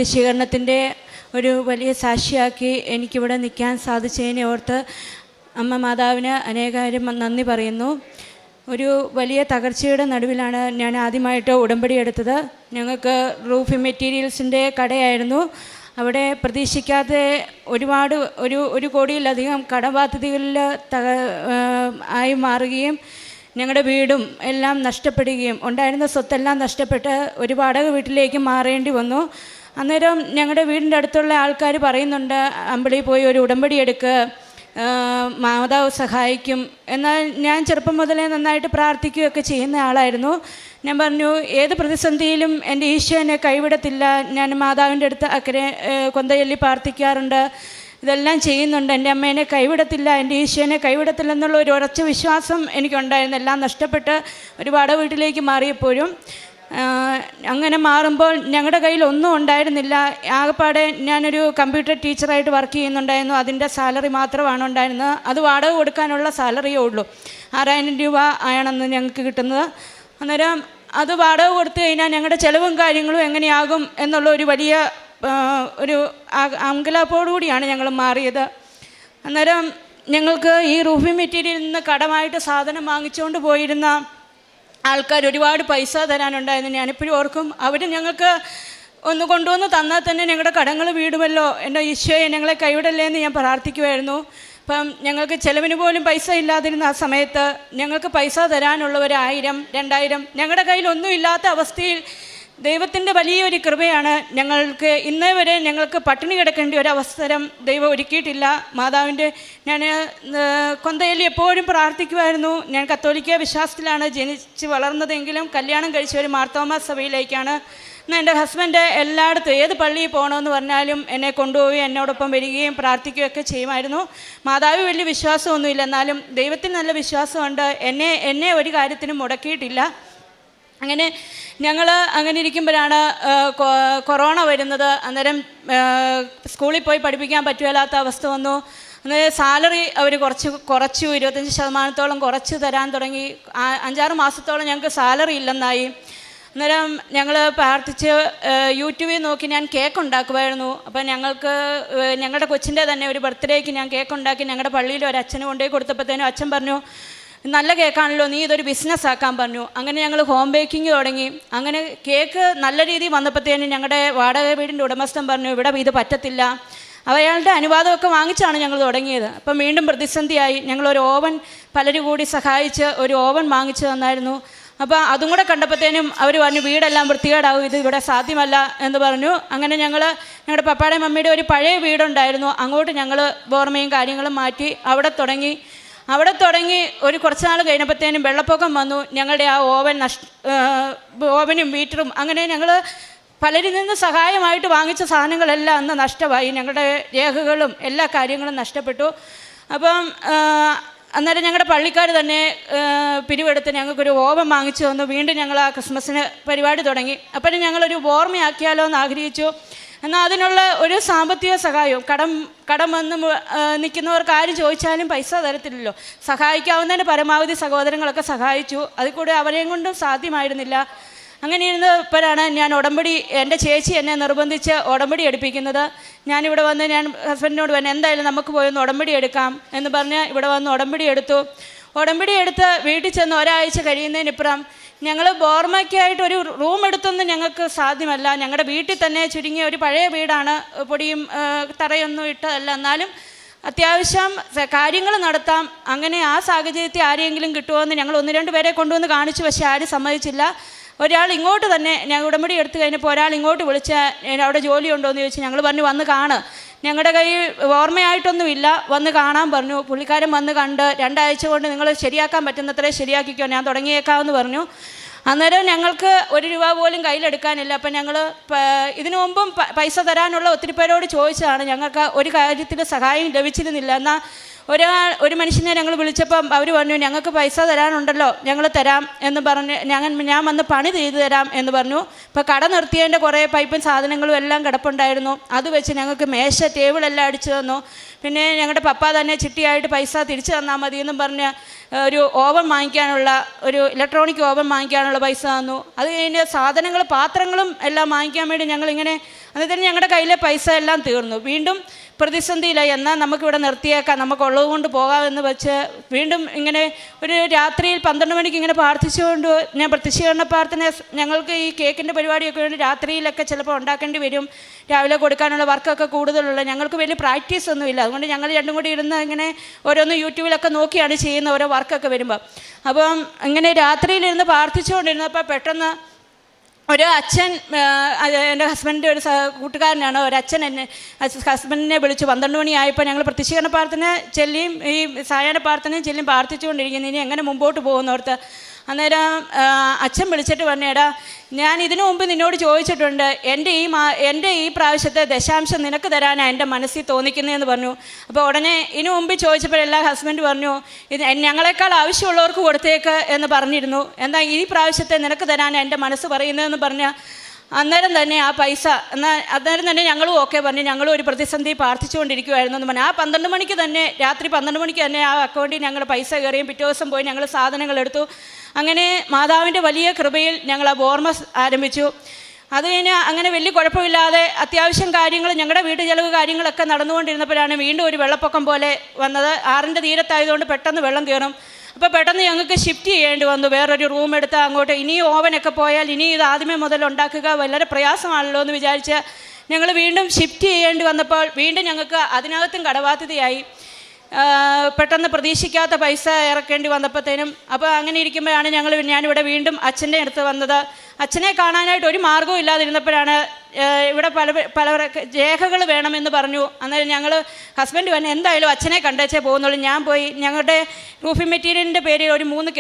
പ്രത്യക്ഷീകരണത്തിൻ്റെ ഒരു വലിയ സാക്ഷിയാക്കി എനിക്കിവിടെ നിൽക്കാൻ സാധിച്ചതിനെ ഓർത്ത് അമ്മ മാതാവിന് അനേകാര്യം നന്ദി പറയുന്നു. ഒരു വലിയ തകർച്ചയുടെ നടുവിലാണ് ഞാൻ ആദ്യമായിട്ട് ഉടമ്പടി എടുത്തത്. ഞങ്ങൾക്ക് റൂഫിംഗ് മെറ്റീരിയൽസിൻ്റെ കടയായിരുന്നു. അവിടെ പ്രതീക്ഷിക്കാതെ ഒരുപാട് ഒരു കോടിയിലധികം കടബാധ്യതകളിൽ ആയി മാറുകയും ഞങ്ങളുടെ വീടും എല്ലാം നഷ്ടപ്പെടുകയും ഉണ്ടായിരുന്ന സ്വത്തെല്ലാം നഷ്ടപ്പെട്ട് ഒരു വാടക വീട്ടിലേക്ക് മാറേണ്ടി വന്നു. അന്നേരം ഞങ്ങളുടെ വീടിൻ്റെ അടുത്തുള്ള ആൾക്കാർ പറയുന്നുണ്ട്, അമ്പിളി പോയി ഒരു ഉടമ്പടി എടുക്കുക, മാതാവ് സഹായിക്കും. എന്നാൽ ഞാൻ ചെറുപ്പം മുതലേ നന്നായിട്ട് പ്രാർത്ഥിക്കുകയൊക്കെ ചെയ്യുന്ന ആളായിരുന്നു. ഞാൻ പറഞ്ഞു, ഏത് പ്രതിസന്ധിയിലും എൻ്റെ ഈശോ എന്നെ കൈവിടത്തില്ല. ഞാൻ മാതാവിൻ്റെ അടുത്ത് അക്കരെ കൊന്തചൊല്ലി പ്രാർത്ഥിക്കാറുണ്ട്, ഇതെല്ലാം ചെയ്യുന്നുണ്ട്. എൻ്റെ അമ്മേനെ കൈവിടത്തില്ല, എൻ്റെ ഈശോനെ കൈവിടത്തില്ല എന്നുള്ള ഒരു ഉറച്ച വിശ്വാസം എനിക്കുണ്ടായിരുന്നു. എല്ലാം നഷ്ടപ്പെട്ട് ഒരു വാടക വീട്ടിലേക്ക് മാറിയപ്പോഴും അങ്ങനെ മാറുമ്പോൾ ഞങ്ങളുടെ കയ്യിൽ ഒന്നും ഉണ്ടായിരുന്നില്ല. ആകെപ്പാടെ ഞാനൊരു കമ്പ്യൂട്ടർ ടീച്ചറായിട്ട് വർക്ക് ചെയ്യുന്നുണ്ടായിരുന്നു. അതിൻ്റെ സാലറി മാത്രമാണ് ഉണ്ടായിരുന്നത്. അത് വാടക കൊടുക്കാനുള്ള സാലറിയേ ഉള്ളൂ. 6000 രൂപ ആണെന്ന് ഞങ്ങൾക്ക് കിട്ടുന്നത്. അന്നേരം അത് വാടക കൊടുത്തു കഴിഞ്ഞാൽ ഞങ്ങളുടെ ചിലവും കാര്യങ്ങളും എങ്ങനെയാകും എന്നുള്ള ഒരു വലിയ ഒരു അങ്കലാപ്പോടുകൂടിയാണ് ഞങ്ങൾ മാറിയത്. അന്നേരം ഞങ്ങൾക്ക് ഈ റൂഫിംഗ് മെറ്റീരിയലിൽ നിന്ന് കടമായിട്ട് സാധനം വാങ്ങിച്ചുകൊണ്ട് പോയിരുന്ന ആൾക്കാർ ഒരുപാട് പൈസ തരാനുണ്ടായിരുന്നു. ഞാനിപ്പോഴും ഓർക്കും, അവർ ഞങ്ങൾക്ക് ഒന്ന് കൊണ്ടുവന്ന് തന്നാൽ തന്നെ ഞങ്ങളുടെ കടങ്ങൾ വീടുമല്ലോ, എൻ്റെ ഈശോയെ ഞങ്ങളെ കൈവിടല്ലേ എന്ന് ഞാൻ പ്രാർത്ഥിക്കുമായിരുന്നു. അപ്പം ഞങ്ങൾക്ക് ചിലവിന് പോലും പൈസ ഇല്ലാതിരുന്ന ആ സമയത്ത് ഞങ്ങൾക്ക് പൈസ തരാനുള്ളവർ 1000, 2000 ഞങ്ങളുടെ കയ്യിലൊന്നും ഇല്ലാത്ത അവസ്ഥയിൽ ദൈവത്തിൻ്റെ വലിയൊരു കൃപയാണ്. ഞങ്ങൾക്ക് ഇന്നേ വരെ ഞങ്ങൾക്ക് പട്ടിണി കിടക്കേണ്ട ഒരു അവസരം ദൈവം ഒരുക്കിയിട്ടില്ല. മാതാവിൻ്റെ ഞാൻ കൊന്തയിൽ എപ്പോഴും പ്രാർത്ഥിക്കുമായിരുന്നു. ഞാൻ കത്തോലിക്ക വിശ്വാസത്തിലാണ് ജനിച്ച് വളർന്നതെങ്കിലും കല്യാണം കഴിച്ച ഒരു മാർത്തോമാ സഭയിലേക്കാണ്. എന്നാൽ എൻ്റെ ഹസ്ബൻഡ് എല്ലായിടത്തും ഏത് പള്ളിയിൽ പോകണമെന്ന് പറഞ്ഞാലും എന്നെ കൊണ്ടുപോയി എന്നോടൊപ്പം വരികയും പ്രാർത്ഥിക്കുകയൊക്കെ ചെയ്യുമായിരുന്നു. മാതാവ് വലിയ വിശ്വാസമൊന്നുമില്ല, എന്നാലും ദൈവത്തിന് നല്ല വിശ്വാസമുണ്ട്. എന്നെ ഒരു കാര്യത്തിനും മുടക്കിയിട്ടില്ല. അങ്ങനെ ഞങ്ങൾ അങ്ങനെ ഇരിക്കുമ്പോഴാണ് കൊറോണ വരുന്നത്. അന്നേരം സ്കൂളിൽ പോയി പഠിപ്പിക്കാൻ പറ്റുകയില്ലാത്ത അവസ്ഥ വന്നു. അന്നേരം സാലറി അവർ കുറച്ചു 25% കുറച്ച് തരാൻ തുടങ്ങി. 5-6 മാസത്തോളം ഞങ്ങൾക്ക് സാലറി ഇല്ലെന്നായി. അന്നേരം ഞങ്ങൾ പ്രാർത്ഥിച്ച് യൂട്യൂബിൽ നോക്കി ഞാൻ കേക്ക് ഉണ്ടാക്കുമായിരുന്നു. അപ്പം ഞങ്ങളുടെ കൊച്ചിൻ്റെ തന്നെ ഒരു ബർത്ത്ഡേക്ക് ഞാൻ കേക്ക് ഉണ്ടാക്കി ഞങ്ങളുടെ പള്ളിയിൽ ഒരു അച്ഛന് കൊണ്ടുപോയി കൊടുത്തപ്പോഴത്തേനും അച്ഛൻ പറഞ്ഞു, നല്ല കേക്കാണല്ലോ, നീ ഇതൊരു ബിസിനസ് ആക്കാൻ പറഞ്ഞു. അങ്ങനെ ഞങ്ങൾ ഹോം ബേക്കിംഗ് തുടങ്ങി. അങ്ങനെ കേക്ക് നല്ല രീതിയിൽ വന്നപ്പോഴത്തേനും ഞങ്ങളുടെ വാടക വീടിൻ്റെ ഉടമസ്ഥൻ പറഞ്ഞു, ഇവിടെ ഇത് പറ്റത്തില്ല. അയാളുടെ അനുവാദമൊക്കെ വാങ്ങിച്ചാണ് ഞങ്ങൾ തുടങ്ങിയത്. അപ്പം വീണ്ടും പ്രതിസന്ധിയായി. ഞങ്ങളൊരു ഓവൻ പലരും കൂടി സഹായിച്ച് ഒരു ഓവൻ വാങ്ങിച്ചു തന്നായിരുന്നു. അപ്പോൾ അതും കൂടെ കണ്ടപ്പോഴത്തേനും അവർ പറഞ്ഞു, വീടെല്ലാം വൃത്തികേടാവും, ഇത് ഇവിടെ സാധ്യമല്ല എന്ന് പറഞ്ഞു. അങ്ങനെ ഞങ്ങളുടെ പപ്പായുടെയും മമ്മിയുടെ ഒരു പഴയ വീടുണ്ടായിരുന്നു, അങ്ങോട്ട് ഞങ്ങൾ ബോർമയും കാര്യങ്ങളും മാറ്റി അവിടെ തുടങ്ങി ഒരു കുറച്ച് നാൾ കഴിഞ്ഞപ്പോഴത്തേനും വെള്ളപ്പൊക്കം വന്നു. ഞങ്ങളുടെ ആ ഓവനും മീറ്ററും അങ്ങനെ ഞങ്ങൾ പലരിൽ നിന്ന് സഹായമായിട്ട് വാങ്ങിച്ച സാധനങ്ങളെല്ലാം അന്ന് നഷ്ടമായി. ഞങ്ങളുടെ രേഖകളും എല്ലാ കാര്യങ്ങളും നഷ്ടപ്പെട്ടു. അപ്പം അന്നേരം ഞങ്ങളുടെ പള്ളിക്കാർ തന്നെ പിരിവെടുത്ത് ഞങ്ങൾക്കൊരു ഓവൻ വാങ്ങിച്ചു തന്നു. വീണ്ടും ഞങ്ങൾ ആ ക്രിസ്മസിന് പരിപാടി തുടങ്ങി. അപ്പം ഞങ്ങളൊരു ഓർമ്മയാക്കിയാലോ എന്ന് ആഗ്രഹിച്ചു. എന്നാൽ അതിനുള്ള ഒരു സാമ്പത്തിക സഹായവും കടം വന്ന് നിൽക്കുന്നവർക്ക് ആരും ചോദിച്ചാലും പൈസ തരത്തില്ലല്ലോ. സഹായിക്കാവുന്നതിന് പരമാവധി സഹോദരങ്ങളൊക്കെ സഹായിച്ചു. അതിൽ കൂടെ അവരെയും കൊണ്ടും സാധ്യമായിരുന്നില്ല. അങ്ങനെ ഇരുന്നപ്പോഴാണ് ഞാൻ എൻ്റെ ചേച്ചി എന്നെ നിർബന്ധിച്ച് ഉടമ്പടി എടുപ്പിക്കുന്നത്. ഞാനിവിടെ വന്ന് ഞാൻ ഹസ്ബൻഡിനോട് പറഞ്ഞു, എന്തായാലും നമുക്ക് പോയി ഒന്ന് ഉടമ്പടി എടുക്കാം എന്ന് പറഞ്ഞ് ഇവിടെ വന്ന് ഉടമ്പടി എടുത്ത് വീട്ടിൽ ചെന്ന് ഒരാഴ്ച കഴിയുന്നതിനിപ്പുറം ഞങ്ങൾ ബോർമയ്ക്കായിട്ട് ഒരു റൂം എടുത്തൊന്നും ഞങ്ങൾക്ക് സാധ്യമല്ല. ഞങ്ങളുടെ വീട്ടിൽ തന്നെ ചുരുങ്ങിയ ഒരു പഴയ വീടാണ്, പൊടിയും തറയൊന്നും ഇട്ടതല്ല. എന്നാലും അത്യാവശ്യം കാര്യങ്ങൾ നടത്താം. അങ്ങനെ ആ സാഹചര്യത്തിൽ ആരെങ്കിലും കിട്ടുമോയെന്ന് ഞങ്ങൾ 1-2 പേരെ കൊണ്ടുവന്ന് കാണിച്ചു. പക്ഷേ ആരും സമ്മതിച്ചില്ല. ഒരാൾ ഇങ്ങോട്ട് തന്നെ ഞാൻ ഉടമ്പടി എടുത്തു കഴിഞ്ഞപ്പോൾ ഒരാൾ ഇങ്ങോട്ട് വിളിച്ച് അവിടെ ജോലി ഉണ്ടോ എന്ന് ചോദിച്ചു. ഞങ്ങൾ പറഞ്ഞു, വന്ന് കാണ്, ഞങ്ങളുടെ കയ്യിൽ ഓർമ്മയായിട്ടൊന്നുമില്ല, വന്ന് കാണാൻ പറഞ്ഞു. പുള്ളിക്കാരൻ വന്ന് കണ്ട് 2 ആഴ്ച കൊണ്ട് നിങ്ങൾ ശരിയാക്കാൻ പറ്റുന്നത്രേ ശരിയാക്കിക്കോ, ഞാൻ തുടങ്ങിയേക്കാമെന്ന് പറഞ്ഞു. അന്നേരം ഞങ്ങൾക്ക് 1 രൂപ പോലും കയ്യിലെടുക്കാനില്ല. അപ്പം ഞങ്ങൾ ഇതിനു മുമ്പും പൈസ തരാനുള്ള ഒത്തിരി പേരോട് ചോദിച്ചതാണ്. ഞങ്ങൾക്ക് ഒരു കാര്യത്തിൽ സഹായം ലഭിച്ചിരുന്നില്ല. എന്നാൽ ഒരു മനുഷ്യനെ ഞങ്ങൾ വിളിച്ചപ്പം അവർ പറഞ്ഞു, ഞങ്ങൾക്ക് പൈസ തരാനുണ്ടല്ലോ, ഞങ്ങൾ തരാം എന്ന് പറഞ്ഞ് ഞാൻ വന്ന് പണി ചെയ്തു തരാം എന്ന് പറഞ്ഞു. ഇപ്പോൾ കട നിർത്തിയതിൻ്റെ കുറേ പൈപ്പും സാധനങ്ങളും എല്ലാം കിടപ്പുണ്ടായിരുന്നു. അത് വെച്ച് ഞങ്ങൾക്ക് ടേബിളെല്ലാം അടിച്ചു തന്നു. പിന്നെ ഞങ്ങളുടെ പപ്പ തന്നെ ചിട്ടിയായിട്ട് പൈസ തിരിച്ചു തന്നാൽ മതിയെന്നും പറഞ്ഞ് ഒരു ഓവൻ വാങ്ങിക്കാനുള്ള ഒരു ഇലക്ട്രോണിക് ഓവൻ വാങ്ങിക്കാനുള്ള പൈസ തന്നു. അത് കഴിഞ്ഞ് പാത്രങ്ങളും എല്ലാം വാങ്ങിക്കാൻ വേണ്ടി ഞങ്ങളിങ്ങനെ അന്നേരം ഞങ്ങളുടെ കയ്യിലെ പൈസ എല്ലാം തീർന്നു. വീണ്ടും പ്രതിസന്ധിയിലായി. എന്നാൽ നമുക്കിവിടെ നിർത്തിയേക്കാം, നമുക്കുള്ളത് കൊണ്ട് പോകാമെന്ന് വെച്ച് വീണ്ടും ഇങ്ങനെ ഒരു രാത്രിയിൽ 12 മണിക്ക് ഇങ്ങനെ പ്രാർത്ഥിച്ചുകൊണ്ട് ഞാൻ പ്രത്യക്ഷീകരണ പ്രാർത്ഥന, ഞങ്ങൾക്ക് ഈ കേക്കിൻ്റെ പരിപാടിയൊക്കെ വേണ്ടി രാത്രിയിലൊക്കെ ചിലപ്പോൾ ഉണ്ടാക്കേണ്ടി വരും. രാവിലെ കൊടുക്കാനുള്ള വർക്കൊക്കെ കൂടുതലുള്ള, ഞങ്ങൾക്ക് വലിയ പ്രാക്ടീസ് ഒന്നുമില്ല. അതുകൊണ്ട് ഞങ്ങൾ രണ്ടും കൂടി ഇരുന്ന് ഇങ്ങനെ ഓരോന്ന് യൂട്യൂബിലൊക്കെ നോക്കിയാണ് ചെയ്യുന്ന ഓരോ വർക്കൊക്കെ വരുമ്പോൾ. അപ്പം ഇങ്ങനെ രാത്രിയിലിരുന്ന് പ്രാർത്ഥിച്ചുകൊണ്ടിരുന്നപ്പോൾ പെട്ടെന്ന് ഒരു അച്ഛൻ, എൻ്റെ ഹസ്ബൻഡിൻ്റെ ഒരു കൂട്ടുകാരനാണ്, ഒരച്ഛൻ ഹസ്ബൻഡിനെ വിളിച്ചു. 12 മണിയായപ്പോൾ ഞങ്ങൾ പ്രത്യക്ഷീകരണ പ്രാർത്ഥന ചൊല്ലിയും ഈ സായാഹ്ന പ്രാർത്ഥനയും ചൊല്ലിയും പ്രാർത്ഥിച്ചുകൊണ്ടിരിക്കുന്നു. ഇനി എങ്ങനെ മുമ്പോട്ട് പോകുന്നോർത്ത് അന്നേരം അച്ഛൻ വിളിച്ചിട്ട് പറഞ്ഞേടാ, ഞാൻ ഇതിനു മുമ്പ് നിന്നോട് ചോദിച്ചിട്ടുണ്ട്, എൻ്റെ ഈ പ്രാവശ്യത്തെ ദശാംശം നിനക്ക് തരാനാണ് എൻ്റെ മനസ്സിൽ തോന്നിക്കുന്നതെന്ന് പറഞ്ഞു. അപ്പോൾ ഉടനെ ഇതിനു മുമ്പ് ചോദിച്ചപ്പോഴെല്ലാം ഹസ്ബൻഡ് പറഞ്ഞു, ഇത് ഞങ്ങളെക്കാൾ ആവശ്യമുള്ളവർക്ക് കൊടുത്തേക്ക് എന്ന് പറഞ്ഞിരുന്നു, എന്നാൽ ഈ പ്രാവശ്യത്തെ നിനക്ക് തരാനാണ് എൻ്റെ മനസ്സ് പറയുന്നതെന്ന് പറഞ്ഞാൽ അന്നേരം തന്നെ ആ പൈസ അന്നേരം തന്നെ ഞങ്ങളും ഓക്കെ പറഞ്ഞു. ഞങ്ങളും ഒരു പ്രതിസന്ധി പ്രാർത്ഥിച്ചുകൊണ്ടിരിക്കുമായിരുന്നു എന്ന് പറഞ്ഞു. ആ 12 മണിക്ക് തന്നെ, രാത്രി 12 മണിക്ക് തന്നെ ആ അക്കൗണ്ടിൽ ഞങ്ങൾ പൈസ കയറിയും പിറ്റേ ദിവസം പോയി ഞങ്ങൾ സാധനങ്ങൾ എടുത്തു. അങ്ങനെ മാതാവിൻ്റെ വലിയ കൃപയിൽ ഞങ്ങൾ ആ ബോർമസ് ആരംഭിച്ചു. അത് കഴിഞ്ഞ് അങ്ങനെ വലിയ കുഴപ്പമില്ലാതെ അത്യാവശ്യം കാര്യങ്ങൾ, ഞങ്ങളുടെ വീട്ടു ചെലവ് കാര്യങ്ങളൊക്കെ നടന്നുകൊണ്ടിരുന്നപ്പോഴാണ് വീണ്ടും ഒരു വെള്ളപ്പൊക്കം പോലെ വന്നത്. ആറിൻ്റെ തീരത്തായതുകൊണ്ട് പെട്ടെന്ന് വെള്ളം കയറും. അപ്പോൾ പെട്ടെന്ന് ഞങ്ങൾക്ക് ഷിഫ്റ്റ് ചെയ്യേണ്ടി വന്നു, വേറൊരു റൂം എടുത്ത് അങ്ങോട്ട്. ഇനിയും ഓവനൊക്കെ പോയാൽ ഇനി ഇത് ആദ്യമേ മുതൽ ഉണ്ടാക്കുക വളരെ പ്രയാസമാണല്ലോ എന്ന് വിചാരിച്ച് ഞങ്ങൾ വീണ്ടും ഷിഫ്റ്റ് ചെയ്യേണ്ടി വന്നപ്പോൾ വീണ്ടും ഞങ്ങൾക്ക് അതിനകത്തും കടബാധ്യതയായി. പെട്ടെന്ന് പ്രതീക്ഷിക്കാത്ത പൈസ ഇറക്കേണ്ടി വന്നപ്പോഴത്തേനും. അപ്പോൾ അങ്ങനെ ഇരിക്കുമ്പോഴാണ് ഞാനിവിടെ വീണ്ടും അച്ഛൻ്റെ അടുത്ത് വന്നത്. അച്ഛനെ കാണാനായിട്ട് ഒരു മാർഗ്ഗവും ഇല്ലാതിരുന്നപ്പോഴാണ് ഇവിടെ പല രേഖകൾ വേണമെന്ന് പറഞ്ഞു. അന്നേരം ഞങ്ങൾ ഹസ്ബൻഡ് പറഞ്ഞു എന്തായാലും അച്ഛനെ കണ്ടേച്ചേ പോകുന്നുള്ളൂ. ഞാൻ പോയി ഞങ്ങളുടെ റൂഫിംഗ് മെറ്റീരിയലിൻ്റെ പേരിൽ ഒരു 3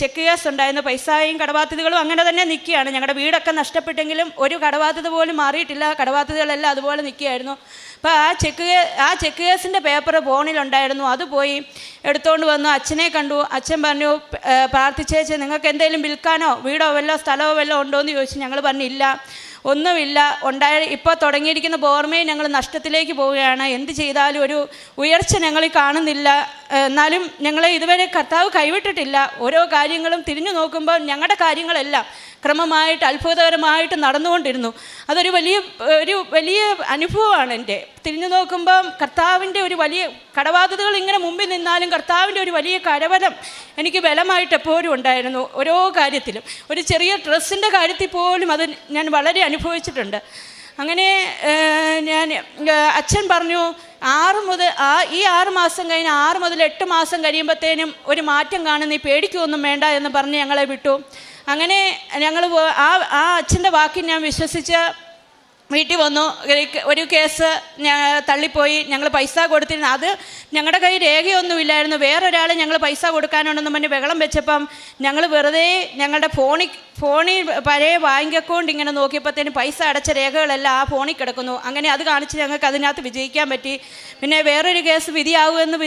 ചെക്ക് കേസ് ഉണ്ടായിരുന്നു. പൈസയും കടബാധ്യതകളും അങ്ങനെ തന്നെ നിൽക്കുകയാണ്. ഞങ്ങളുടെ വീടൊക്കെ നഷ്ടപ്പെട്ടെങ്കിലും ഒരു കടബാധ്യത പോലും മാറിയിട്ടില്ല. കടബാധ്യതകളെല്ലാം അതുപോലെ നിൽക്കുകയായിരുന്നു. അപ്പോൾ ആ ചെക്ക് കേസിൻ്റെ പേപ്പർ ഫോണിലുണ്ടായിരുന്നു. അത് പോയി എടുത്തുകൊണ്ട് വന്നു. അച്ഛനെ കണ്ടു. അച്ഛൻ പറഞ്ഞു, പ്രാർത്ഥിച്ചേച്ച് നിങ്ങൾക്ക് എന്തെങ്കിലും വിൽക്കാനോ വീടോ വല്ലോ സ്ഥലമോ വല്ലോ ഉണ്ടോ എന്ന് ചോദിച്ചു. ഞങ്ങൾ പറഞ്ഞു ഇല്ല, ഒന്നുമില്ല. ഇപ്പോൾ തുടങ്ങിയിരിക്കുന്ന ബോർമയിൽ ഞങ്ങൾ നഷ്ടത്തിലേക്ക് പോവുകയാണ്. എന്ത് ചെയ്താലും ഒരു ഉയർച്ച ഞങ്ങൾ കാണുന്നില്ല. എന്നാലും ഞങ്ങളെ ഇതുവരെ കർത്താവ് കൈവിട്ടിട്ടില്ല. ഓരോ കാര്യങ്ങളും തിരിഞ്ഞു നോക്കുമ്പോൾ ഞങ്ങളുടെ കാര്യങ്ങളെല്ലാം ക്രമമായിട്ട് അത്ഭുതകരമായിട്ട് നടന്നുകൊണ്ടിരുന്നു. അതൊരു വലിയ അനുഭവമാണ് എൻ്റെ. തിരിഞ്ഞു നോക്കുമ്പം കർത്താവിൻ്റെ ഒരു വലിയ കടബാധ്യതകൾ ഇങ്ങനെ മുമ്പിൽ നിന്നാലും കർത്താവിൻ്റെ ഒരു വലിയ കരബലം എനിക്ക് ബലമായിട്ട് എപ്പോഴും ഉണ്ടായിരുന്നു. ഓരോ കാര്യത്തിലും, ഒരു ചെറിയ ഡ്രസ്സിൻ്റെ കാര്യത്തിൽ പോലും അത് ഞാൻ വളരെ അനുഭവിച്ചിട്ടുണ്ട്. അങ്ങനെ അച്ഛൻ പറഞ്ഞു ഈ 6 മാസം കഴിഞ്ഞ് 6 മുതൽ 8 മാസം കഴിയുമ്പോഴത്തേനും ഒരു മാറ്റം കാണും, നീ പേടിക്കൊന്നും വേണ്ട എന്ന് പറഞ്ഞ് ഞങ്ങളെ വിട്ടു. അങ്ങനെ ഞങ്ങൾ ആ അച്ഛൻ്റെ വാക്കിൽ ഞാൻ വിശ്വസിച്ച് വീട്ടിൽ വന്നു. ഒരു കേസ് തള്ളിപ്പോയി. ഞങ്ങൾ പൈസ കൊടുത്തിരുന്നു. അത് ഞങ്ങളുടെ കയ്യിൽ രേഖയൊന്നുമില്ലായിരുന്നു. വേറൊരാൾ ഞങ്ങൾ പൈസ കൊടുക്കാനുണ്ടെന്ന് പറഞ്ഞ് ബഹളം വെച്ചപ്പം ഞങ്ങൾ വെറുതെ ഞങ്ങളുടെ ഫോണിൽ പഴയ ബാങ്ക് അക്കൗണ്ട് ഇങ്ങനെ നോക്കിയപ്പോഴത്തേനും പൈസ അടച്ച രേഖകളെല്ലാം ആ ഫോണിൽ കിടക്കുന്നു. അങ്ങനെ അത് കാണിച്ച് ഞങ്ങൾക്ക് അതിനകത്ത് വിജയിക്കാൻ പറ്റി. പിന്നെ വേറൊരു കേസ് വിധിയാകുമെന്ന്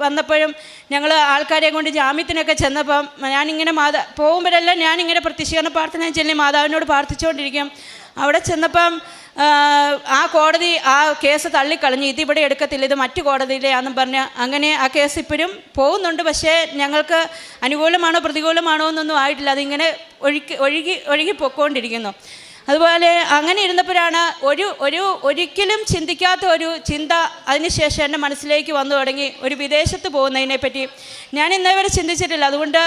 വന്നപ്പോഴും ഞങ്ങൾ ആൾക്കാരെ കൊണ്ട് ജാമ്യത്തിനൊക്കെ ചെന്നപ്പം ഞാനിങ്ങനെ പോകുമ്പോഴെല്ലാം ഞാനിങ്ങനെ പ്രത്യക്ഷീകരണ പ്രാർത്ഥന ചൊല്ലി മാതാവിനോട് പ്രാർത്ഥിച്ചുകൊണ്ടിരിക്കും. അവിടെ ചെന്നപ്പം ആ കോടതി ആ കേസ് തള്ളിക്കളഞ്ഞു. ഇതിവിടെ എടുക്കത്തില്ല, ഇത് മറ്റു കോടതിയിലാണെന്നും പറഞ്ഞ് അങ്ങനെ ആ കേസ് ഇപ്പോഴും പോകുന്നുണ്ട്. പക്ഷേ ഞങ്ങൾക്ക് അനുകൂലമാണോ പ്രതികൂലമാണോ എന്നൊന്നും ആയിട്ടില്ല. അതിങ്ങനെ ഒഴുകി പൊയ്ക്കൊണ്ടിരിക്കുന്നു. അതുപോലെ അങ്ങനെ ഇരുന്നപ്പോഴാണ് ഒരിക്കലും ചിന്തിക്കാത്ത ഒരു ചിന്ത അതിനുശേഷം എൻ്റെ മനസ്സിലേക്ക് വന്നു തുടങ്ങി. ഒരു വിദേശത്ത് പോകുന്നതിനെപ്പറ്റി ഞാൻ ഇന്നേവരെ ചിന്തിച്ചിട്ടില്ല. അതുകൊണ്ട്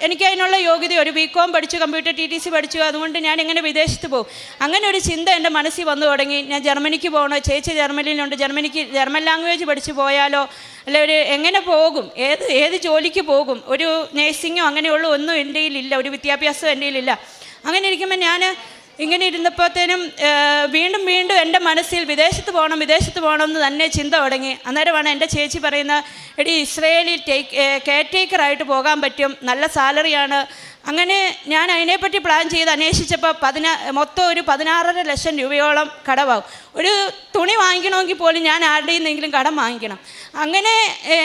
എനിക്ക് അതിനുള്ള യോഗ്യത, ഒരു BCom പഠിച്ചു, കമ്പ്യൂട്ടർ TTC പഠിച്ചു. അതുകൊണ്ട് ഞാൻ എങ്ങനെ വിദേശത്ത് പോകും, അങ്ങനെ ഒരു ചിന്ത എൻ്റെ മനസ്സിൽ വന്നു തുടങ്ങി. ഞാൻ ജർമ്മനിക്ക് പോകണോ, ചേച്ചി ജർമ്മനിയിലുണ്ട്, ജർമ്മൻ ലാംഗ്വേജ് പഠിച്ചു പോയാലോ, അല്ലെ എങ്ങനെ പോകും, ഏത് ജോലിക്ക് പോകും, ഒരു നേഴ്സിങ്ങോ അങ്ങനെയുള്ള ഒന്നും എൻ്റെ കയ്യിലില്ല, ഒരു വിദ്യാഭ്യാസം എൻ്റെ കയ്യിലില്ല. അങ്ങനെ ഇരിക്കുമ്പോൾ ഞാൻ ഇങ്ങനെ ഇരുന്നപ്പോഴത്തേനും വീണ്ടും എൻ്റെ മനസ്സിൽ വിദേശത്ത് പോകണം എന്ന് തന്നെ ചിന്ത തുടങ്ങി. അന്നേരമാണ് എൻ്റെ ചേച്ചി പറയുന്നത്, എടി ഇസ്രയേലിൽ കെയർടേക്കറായിട്ട് പോകാൻ പറ്റും, നല്ല സാലറിയാണ്. അങ്ങനെ ഞാൻ അതിനെപ്പറ്റി പ്ലാൻ ചെയ്ത് അന്വേഷിച്ചപ്പോൾ മൊത്തം ഒരു 16.5 ലക്ഷം രൂപയോളം കടമാവും. ഒരു തുണി വാങ്ങിക്കണമെങ്കിൽ പോലും ഞാൻ ആരുടെ നിന്നെങ്കിലും കടം വാങ്ങിക്കണം. അങ്ങനെ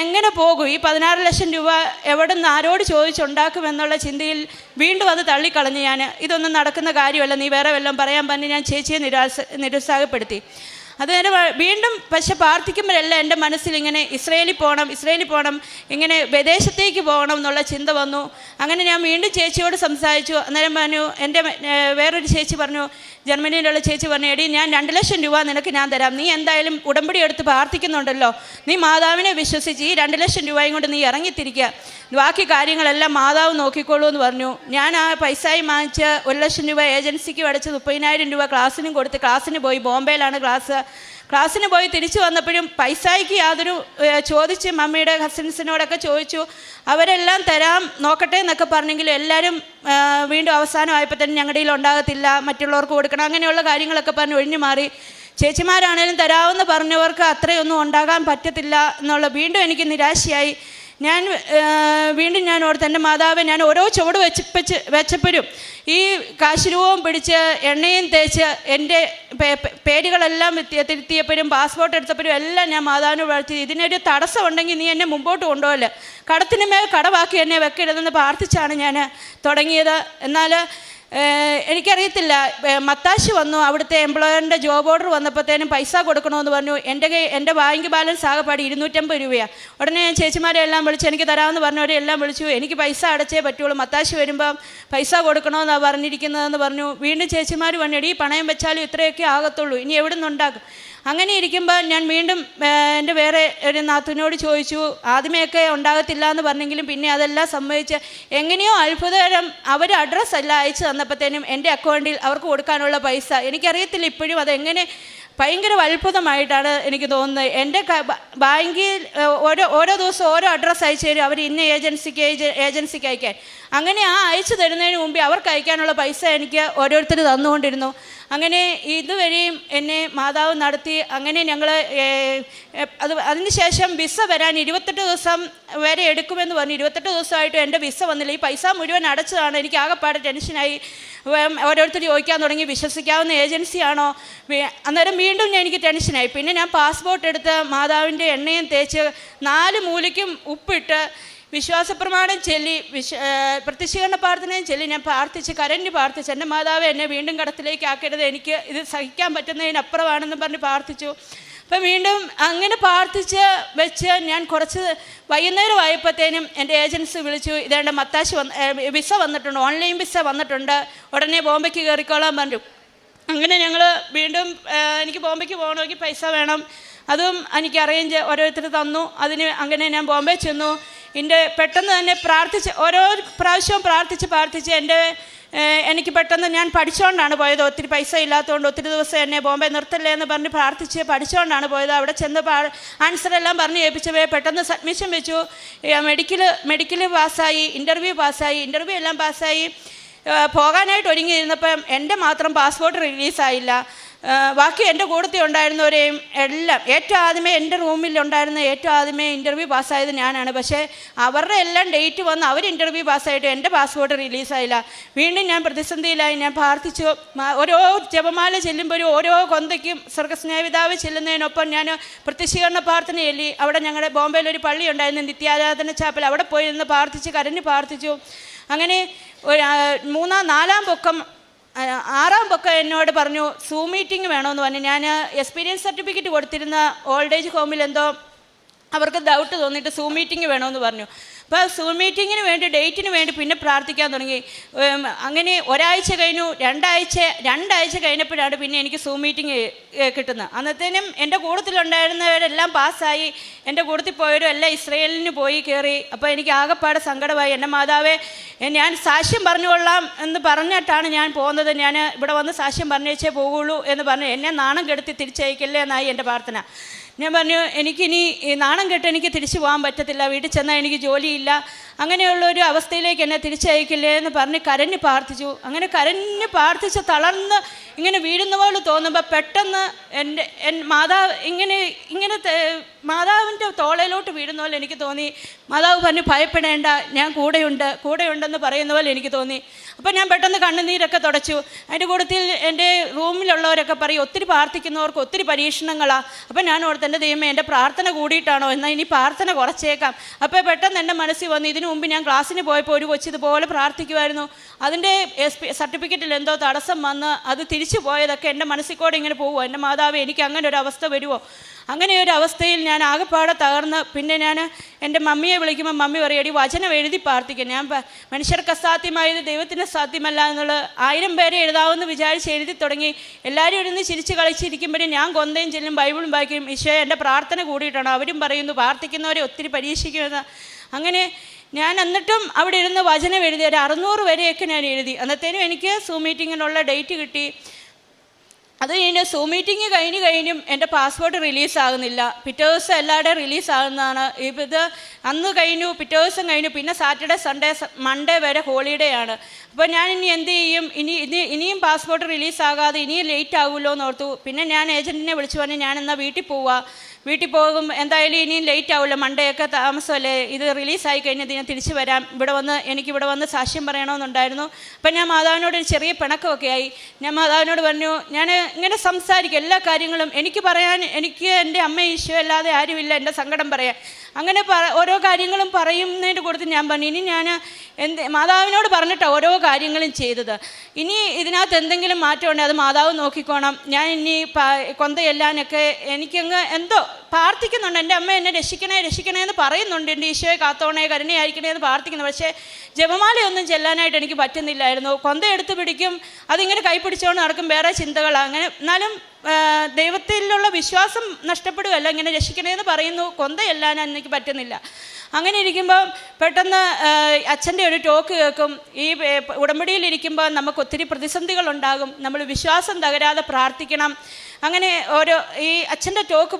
എങ്ങനെ പോകും? ഈ 16 ലക്ഷം രൂപ എവിടെ നിന്ന് ആരോട് ചോദിച്ചുണ്ടാക്കുമെന്നുള്ള ചിന്തയിൽ വീണ്ടും അത് തള്ളിക്കളഞ്ഞ് ഇതൊന്നും നടക്കുന്ന കാര്യമല്ല, നീ വേറെ വല്ലതും പറയാൻ പറഞ്ഞ് ഞാൻ ചേച്ചിയെ നിരുത്സാഹപ്പെടുത്തി. അതുവരെ വീണ്ടും പക്ഷെ പ്രാർത്ഥിക്കുമ്പോഴല്ല എൻ്റെ മനസ്സിൽ ഇങ്ങനെ ഇസ്രയേലിൽ പോകണം, ഇങ്ങനെ വിദേശത്തേക്ക് പോകണം എന്നുള്ള ചിന്ത വന്നു. അങ്ങനെ ഞാൻ വീണ്ടും ചേച്ചിയോട് സംസാരിച്ചു. അന്നേരം പറഞ്ഞു, എൻ്റെ വേറൊരു ചേച്ചി പറഞ്ഞു, ജർമ്മനിയിലുള്ള ചേച്ചി പറഞ്ഞു, എടി ഞാൻ 2 ലക്ഷം രൂപ നിനക്ക് ഞാൻ തരാം, നീ എന്തായാലും ഉടമ്പടി എടുത്ത് പ്രാർത്ഥിക്കുന്നുണ്ടല്ലോ, നീ മാതാവിനെ വിശ്വസിച്ച് ഈ 2 ലക്ഷം രൂപയും കൊണ്ട് നീ ഇറങ്ങിത്തിരിക്കുക, ബാക്കി കാര്യങ്ങളെല്ലാം മാതാവ് നോക്കിക്കോളൂ എന്ന് പറഞ്ഞു. ഞാൻ ആ പൈസയും വാങ്ങിച്ച് 1 ലക്ഷം രൂപ ഏജൻസിക്ക് അടച്ച് 30,000 രൂപ ക്ലാസ്സിനും കൊടുത്ത് ക്ലാസ്സിന് പോയി. ബോംബെയിലാണ് ക്ലാസ്സിന് പോയി തിരിച്ചു വന്നപ്പോഴും പൈസയ്ക്ക് യാതൊരു ചോദിച്ച് മമ്മിയുടെ കസിൻസിനോടൊക്കെ ചോദിച്ചു, അവരെല്ലാം തരാം നോക്കട്ടെ എന്നൊക്കെ പറഞ്ഞെങ്കിലും എല്ലാവരും വീണ്ടും അവസാനമായപ്പോൾ തന്നെ ഞങ്ങളുടെ കയ്യിൽ ഉണ്ടാകത്തില്ല, മറ്റുള്ളവർക്ക് കൊടുക്കണം, അങ്ങനെയുള്ള കാര്യങ്ങളൊക്കെ പറഞ്ഞ് ഒഴിഞ്ഞു മാറി. ചേച്ചിമാരാണേലും തരാമെന്ന് പറഞ്ഞവർക്ക് അത്രയൊന്നും ഉണ്ടാകാൻ പറ്റത്തില്ല എന്നുള്ള വീണ്ടും എനിക്ക് നിരാശയായി. വീണ്ടും ഞാൻ ഓർത്ത്, എൻ്റെ മാതാവെ, ഞാൻ ഓരോ ചുവട് വെച്ചപ്പോഴും ഈ കാശുരൂപവും പിടിച്ച് എണ്ണയും തേച്ച് എൻ്റെ പേരുകളെല്ലാം തിരുത്തിയപ്പോഴും പാസ്പോർട്ട് എടുത്തപ്പോഴും എല്ലാം ഞാൻ മാതാവിനെ വളർത്തി, ഇതിനൊരു തടസ്സം ഉണ്ടെങ്കിൽ നീ എന്നെ മുമ്പോട്ട് കൊണ്ടുപോകല്ലേ, കടത്തിന് മേൽ കടവാക്കി എന്നെ വെക്കരുതെന്ന് പ്രാർത്ഥിച്ചാണ് ഞാൻ തുടങ്ങിയത്. എന്നാൽ എനിക്കറിയത്തില്ല, മത്താശി വന്നു, അവിടുത്തെ എംപ്ലോയറിൻ്റെ ജോബ് ഓർഡർ വന്നപ്പോഴത്തേനും പൈസ കൊടുക്കണമെന്ന് പറഞ്ഞു. എൻ്റെ ബാങ്ക് ബാലൻസ് ആകെപ്പാടി 250 രൂപയാണ്. ഉടനെ ഞാൻ ചേച്ചിമാരെ എല്ലാം വിളിച്ചു, എനിക്ക് തരാമെന്ന് പറഞ്ഞവരെ എല്ലാം വിളിച്ചു. എനിക്ക് പൈസ അടച്ചേ പറ്റുള്ളൂ, മത്താശി വരുമ്പം പൈസ കൊടുക്കണമെന്നാണ് പറഞ്ഞിരിക്കുന്നതെന്ന് പറഞ്ഞു. വീണ്ടും ചേച്ചിമാർ പറഞ്ഞു, എടീ പണയം വെച്ചാലും ഇത്രയൊക്കെ ആകത്തുള്ളൂ, ഇനി എവിടെ നിന്നുണ്ടാക്കും. അങ്ങനെ ഇരിക്കുമ്പോൾ ഞാൻ വീണ്ടും എൻ്റെ വേറെ ഒരു നാത്തൂനോട് ചോദിച്ചു. ആദ്യമേയൊക്കെ ഉണ്ടാകത്തില്ല എന്ന് പറഞ്ഞെങ്കിലും പിന്നെ അതെല്ലാം സംഭവിച്ച് എങ്ങനെയോ അത്ഭുതകരം അവർ അഡ്രസ്സെല്ലാം അയച്ചു തന്നപ്പോഴത്തേനും എൻ്റെ അക്കൗണ്ടിൽ അവർക്ക് കൊടുക്കാനുള്ള പൈസ, എനിക്കറിയത്തില്ല ഇപ്പോഴും അതെങ്ങനെ, ഭയങ്കര അത്ഭുതമായിട്ടാണ് എനിക്ക് തോന്നുന്നത്. എൻ്റെ ബാങ്കിൽ ഓരോ ദിവസം ഓരോ അഡ്രസ്സ് അയച്ചു തരും അവർ, ഇന്ന ഏജൻസിക്ക് അയക്കാൻ. അങ്ങനെ ആ അയച്ചു തരുന്നതിന് മുമ്പേ അവർക്ക് അയക്കാനുള്ള പൈസ എനിക്ക് ഓരോരുത്തർ തന്നുകൊണ്ടിരുന്നു. അങ്ങനെ ഇതുവരെയും എന്നെ മാതാവ് നടത്തി. അങ്ങനെ ഞങ്ങൾ അതിനുശേഷം വിസ വരാൻ 28 ദിവസം വരെ എടുക്കുമെന്ന് പറഞ്ഞു. 28 ദിവസമായിട്ടും എൻ്റെ വിസ വന്നില്ല. ഈ പൈസ മുഴുവൻ അടച്ചതാണ്. എനിക്ക് ആകെപ്പാടെ ടെൻഷനായി. ഓരോരുത്തർ ചോദിക്കാൻ തുടങ്ങി, വിശ്വസിക്കാവുന്ന ഏജൻസിയാണോ? അന്നേരം വീണ്ടും എനിക്ക് ടെൻഷനായി. പിന്നെ ഞാൻ പാസ്പോർട്ട് എടുത്ത് മാതാവിൻ്റെ എണ്ണയും തേച്ച് 4 മൂലയ്ക്കും ഉപ്പിട്ട് വിശ്വാസപ്രമാണം ചൊല്ലി പ്രത്യക്ഷീകരണ പ്രാർത്ഥനയും ചൊല്ലി ഞാൻ കരഞ്ഞ് പ്രാർത്ഥിച്ചു. എൻ്റെ മാതാവ് എന്നെ വീണ്ടും കടത്തിലേക്ക് ആക്കരുത്, എനിക്ക് ഇത് സഹിക്കാൻ പറ്റുന്നതിനപ്പുറമാണെന്ന് പറഞ്ഞ് പ്രാർത്ഥിച്ചു. അപ്പം വീണ്ടും അങ്ങനെ പ്രാർത്ഥിച്ച് വെച്ച് ഞാൻ കുറച്ച് വൈകുന്നേരമായപ്പോഴത്തേനും എൻ്റെ ഏജൻസി വിളിച്ചു, ഇതേണ്ട മത്താശി വിസ വന്നിട്ടുണ്ട്, ഓൺലൈൻ വിസ വന്നിട്ടുണ്ട്, ഉടനെ ബോംബെക്ക് കയറിക്കോളാൻ പറഞ്ഞു. അങ്ങനെ ഞങ്ങൾ വീണ്ടും എനിക്ക് ബോംബെക്ക് പോകണമെങ്കിൽ പൈസ വേണം, അതും എനിക്ക് അറേഞ്ച് ഓരോരുത്തർ തന്നു. അങ്ങനെ ഞാൻ ബോംബെ ചെന്നു. പെട്ടെന്ന് തന്നെ ഓരോ പ്രാവശ്യവും പ്രാർത്ഥിച്ച് എനിക്ക് പെട്ടെന്ന്, ഞാൻ പഠിച്ചുകൊണ്ടാണ് പോയത്, ഒത്തിരി പൈസ ഇല്ലാത്തതുകൊണ്ട് ഒത്തിരി ദിവസം എന്നെ ബോംബെ നിർത്തല്ലേ എന്ന് പറഞ്ഞ് പ്രാർത്ഥിച്ച് പഠിച്ചുകൊണ്ടാണ് പോയത്. അവിടെ ചെന്ന് ആൻസറെല്ലാം പറഞ്ഞ് ഏൽപ്പിച്ചവേ പെട്ടെന്ന് സബ്മിഷൻ വെച്ചു. മെഡിക്കൽ പാസ്സായി, ഇൻ്റർവ്യൂ എല്ലാം പാസ്സായി. പോകാനായിട്ട് ഒരുങ്ങിയിരുന്നപ്പം എൻ്റെ മാത്രം പാസ്പോർട്ട് റിലീസായില്ല. ബാക്കി എൻ്റെ കൂട്ടത്തിൽ ഉണ്ടായിരുന്നവരെയും എല്ലാം ഏറ്റവും ആദ്യമേ എൻ്റെ റൂമിലുണ്ടായിരുന്ന ഏറ്റവും ആദ്യമേ ഇൻ്റർവ്യൂ പാസ്സായത് ഞാനാണ്. പക്ഷേ അവരുടെ എല്ലാം ഡേറ്റ് വന്ന് അവർ ഇൻ്റർവ്യൂ പാസ്സായിട്ട് എൻ്റെ പാസ്പോർട്ട് റിലീസായില്ല. വീണ്ടും ഞാൻ പ്രതിസന്ധിയിലായി. ഞാൻ പ്രാർത്ഥിച്ചു. ഓരോ ജപമാല ചെല്ലുമ്പോഴും ഓരോ കൊന്തയ്ക്കും സ്വർഗസ്നേഹിതാവ് ചെല്ലുന്നതിനൊപ്പം ഞാൻ പ്രത്യക്ഷീകരണ പ്രാർത്ഥന ചൊല്ലി. അവിടെ ഞങ്ങളുടെ ബോംബെയിലൊരു പള്ളി ഉണ്ടായിരുന്നു, നിത്യാരാധന ചാപ്പൽ, അവിടെ പോയി നിന്ന് കരഞ്ഞ് പ്രാർത്ഥിച്ചു. അങ്ങനെ 4-ആം പൊക്കം 6-ആം പൊക്കം എന്നോട് പറഞ്ഞു സൂം മീറ്റിംഗ് വേണമെന്ന് പറഞ്ഞു. ഞാൻ എക്സ്പീരിയൻസ് സർട്ടിഫിക്കറ്റ് കൊടുത്തിരുന്ന ഓൾഡ് ഏജ് ഹോമിൽ എന്തോ അവർക്ക് ഡൗട്ട് തോന്നിയിട്ട് സൂം മീറ്റിംഗ് വേണമെന്ന് പറഞ്ഞു. അപ്പോൾ സൂം മീറ്റിങ്ങിന് വേണ്ടി ഡേറ്റിന് വേണ്ടി പിന്നെ പ്രാർത്ഥിക്കാൻ തുടങ്ങി. അങ്ങനെ ഒരാഴ്ച കഴിഞ്ഞു, രണ്ടാഴ്ച കഴിഞ്ഞപ്പോഴാണ് പിന്നെ എനിക്ക് സൂം മീറ്റിംഗ് കിട്ടുന്നത്. അന്നത്തേനും എൻ്റെ കൂട്ടത്തിലുണ്ടായിരുന്നവരെല്ലാം പാസ്സായി, എൻ്റെ കൂട്ടത്തിൽ പോയവരും എല്ലാം ഇസ്രയേലിന് പോയി കയറി. അപ്പോൾ എനിക്ക് ആകെപ്പാടെ സങ്കടമായി. എൻ്റെ മാതാവേ, ഞാൻ സാക്ഷ്യം പറഞ്ഞുകൊള്ളാം എന്ന് പറഞ്ഞിട്ടാണ് ഞാൻ പോകുന്നത്, ഞാൻ ഇവിടെ വന്ന് സാക്ഷ്യം പറഞ്ഞേച്ചേ പോകുള്ളൂ എന്ന് പറഞ്ഞു. എന്നെ നാണം കെടുത്തി തിരിച്ചയക്കല്ലേ എന്നായി എൻ്റെ പ്രാർത്ഥന. ഞാൻ പറഞ്ഞു, എനിക്കിനി നാണം കെട്ട് എനിക്ക് തിരിച്ചു പോകാൻ പറ്റത്തില്ല, വീട്ടിൽ ചെന്നാൽ എനിക്ക് ജോലിയില്ല, അങ്ങനെയുള്ളൊരു അവസ്ഥയിലേക്ക് എന്നെ തിരിച്ചയക്കില്ലേ എന്ന് പറഞ്ഞ് കരഞ്ഞ് പ്രാർത്ഥിച്ചു. അങ്ങനെ കരഞ്ഞ് പ്രാർത്ഥിച്ച് തളർന്ന് ഇങ്ങനെ വീഴുന്ന പോലെ തോന്നുമ്പോൾ പെട്ടെന്ന് മാതാവിൻ്റെ തോളയിലോട്ട് വീഴുന്ന പോലെ എനിക്ക് തോന്നി. മാതാവ് പറഞ്ഞു, ഭയപ്പെടേണ്ട, ഞാൻ കൂടെയുണ്ടെന്ന് പറയുന്ന പോലെ എനിക്ക് തോന്നി. അപ്പോൾ ഞാൻ പെട്ടെന്ന് കണ്ണുനീരൊക്കെ തുടച്ചു. അതിൻ്റെ കൂട്ടത്തിൽ എൻ്റെ റൂമിലുള്ളവരൊക്കെ പറയും, ഒത്തിരി പ്രാർത്ഥിക്കുന്നവർക്ക് ഒത്തിരി പരീക്ഷണങ്ങളാണ്. അപ്പോൾ ഞാൻ ഓർത്ത്, എൻ്റെ ദൈവമേ, എൻ്റെ പ്രാർത്ഥന കൂടിയിട്ടാണോ, എന്നാൽ ഇനി പ്രാർത്ഥന കുറച്ചേക്കാം. അപ്പോൾ പെട്ടെന്ന് എൻ്റെ മനസ്സിൽ വന്നു, ഇതിനു മുമ്പ് ഞാൻ ക്ലാസ്സിന് പോയപ്പോൾ ഒരു കൊച്ച് ഇതുപോലെ പ്രാർത്ഥിക്കുമായിരുന്നു, അതിൻ്റെ സർട്ടിഫിക്കറ്റിൽ എന്തോ തടസ്സം വന്ന് അത് തിരിച്ചു പോയതൊക്കെ എൻ്റെ മനസ്സിൽ കൂടെ ഇങ്ങനെ പോകുമോ? എൻ്റെ മാതാവ്, എനിക്ക് അങ്ങനെ ഒരു അവസ്ഥ വരുമോ? അങ്ങനെ ഒരു അവസ്ഥയിൽ ഞാൻ ആകെപ്പാടെ തകർന്ന് പിന്നെ ഞാൻ എൻ്റെ മമ്മിയെ വിളിക്കുമ്പോൾ മമ്മി പറയും, എടി വചനം എഴുതി പ്രാർത്ഥിക്കും. ഞാൻ മനുഷ്യർക്ക് അസാധ്യമായത് ദൈവത്തിന് സാധ്യമല്ല എന്നുള്ള 1000 പേരെ എഴുതാമെന്ന് വിചാരിച്ച് എഴുതി തുടങ്ങി. എല്ലാവരും ഇരുന്ന് ചിരിച്ച് കളിച്ചിരിക്കുമ്പോഴും ഞാൻ കൊന്തയും ചെല്ലും ബൈബിളും വായിക്കും. ഈശോ എൻ്റെ പ്രാർത്ഥന കൂടിയിട്ടാണ്. അവരും പറയുന്നു പ്രാർത്ഥിക്കുന്നവരെ ഒത്തിരി പരീക്ഷിക്കുമെന്ന്. അങ്ങനെ ഞാൻ എന്നിട്ടും അവിടെ ഇരുന്ന് വചനം എഴുതി ഒരു 600 വരെയൊക്കെ ഞാൻ എഴുതി. അന്നത്തേനും എനിക്ക് സൂം മീറ്റിങ്ങിനുള്ള ഡേറ്റ് കിട്ടി. അത് കഴിഞ്ഞ് സൂം മീറ്റിംഗ് കഴിഞ്ഞും എൻ്റെ പാസ്പോർട്ട് റിലീസാകുന്നില്ല. പിറ്റേ ദിവസം എല്ലാവരുടെയും റിലീസാകുന്നതാണ്. ഇത് അന്ന് കഴിഞ്ഞു, പിറ്റേ ദിവസം കഴിഞ്ഞു, പിന്നെ സാറ്റർഡേ സൺഡേ മൺഡേ വരെ ഹോളിഡേ ആണ്. അപ്പോൾ ഞാൻ ഇനി എന്ത് ചെയ്യും? ഇനിയും പാസ്പോർട്ട് റിലീസാകാതെ ഇനിയും ലേറ്റ് ആകുമല്ലോ എന്ന് ഓർത്തു. പിന്നെ ഞാൻ ഏജൻറ്റിനെ വിളിച്ചു പറഞ്ഞു, ഞാൻ എന്നാൽ വീട്ടിൽ പോകും, എന്തായാലും ഇനിയും ലേറ്റ് ആവില്ല, മൺഡേ ഒക്കെ താമസമല്ലേ, ഇത് റിലീസായി കഴിഞ്ഞാൽ ഞാൻ തിരിച്ചു വരാം, എനിക്കിവിടെ വന്ന് സാക്ഷ്യം പറയണമെന്നുണ്ടായിരുന്നു. അപ്പം ഞാൻ മാതാവിനോട് ഒരു ചെറിയ പിണക്കമൊക്കെ ആയി. ഞാൻ മാതാവിനോട് പറഞ്ഞു, ഞാൻ ഇങ്ങനെ സംസാരിക്കും എല്ലാ കാര്യങ്ങളും, എനിക്ക് എൻ്റെ അമ്മ ഈശോ അല്ലാതെ ആരുമില്ല എൻ്റെ സങ്കടം പറയാൻ. അങ്ങനെ ഓരോ കാര്യങ്ങളും പറയുന്നതിൻ്റെ കൂട്ടത്തിൽ ഞാൻ പറഞ്ഞു, ഇനി ഞാൻ മാതാവിനോട് പറഞ്ഞിട്ടാണ് ഓരോ കാര്യങ്ങളും ചെയ്തത്. ഇനി ഇതിനകത്ത് എന്തെങ്കിലും മാറ്റമുണ്ടെങ്കിൽ അത് മാതാവ് നോക്കിക്കോണം. ഞാൻ ഇനി കൊന്തയെല്ലാനൊക്കെ എനിക്കങ്ങ് എന്തോ പ്രാർത്ഥിക്കുന്നുണ്ട്. എൻ്റെ അമ്മ എന്നെ രക്ഷിക്കണേ എന്ന് പറയുന്നുണ്ട്, എൻ്റെ ഈശോയെ കാത്തോണേ കരുണയായിരിക്കണേ എന്ന് പ്രാർത്ഥിക്കുന്നു. പക്ഷേ ജപമാലയൊന്നും ചെല്ലാനായിട്ട് എനിക്ക് പറ്റുന്നില്ലായിരുന്നു. കൊന്ത എടുത്ത് പിടിക്കും, അതിങ്ങനെ കൈപ്പിടിച്ചുകൊണ്ട് നടക്കും, വേറെ ചിന്തകളാണ്. അങ്ങനെ എന്നാലും ദൈവത്തിലുള്ള വിശ്വാസം നഷ്ടപ്പെടുകയല്ല, ഇങ്ങനെ രക്ഷിക്കണേന്ന് പറയുന്നു, കൊന്തയെല്ലാൻ എനിക്ക് പറ്റുന്നില്ല. അങ്ങനെ ഇരിക്കുമ്പോൾ പെട്ടെന്ന് അച്ഛൻ്റെ ഒരു ടോക്ക് കേൾക്കും. ഈ ഉടമ്പടിയിലിരിക്കുമ്പോൾ നമുക്ക് ഒത്തിരി പ്രതിസന്ധികളുണ്ടാകും, നമ്മൾ വിശ്വാസം തകരാതെ പ്രാർത്ഥിക്കണം. അങ്ങനെ ഈ അച്ഛൻ്റെ ടോക്ക്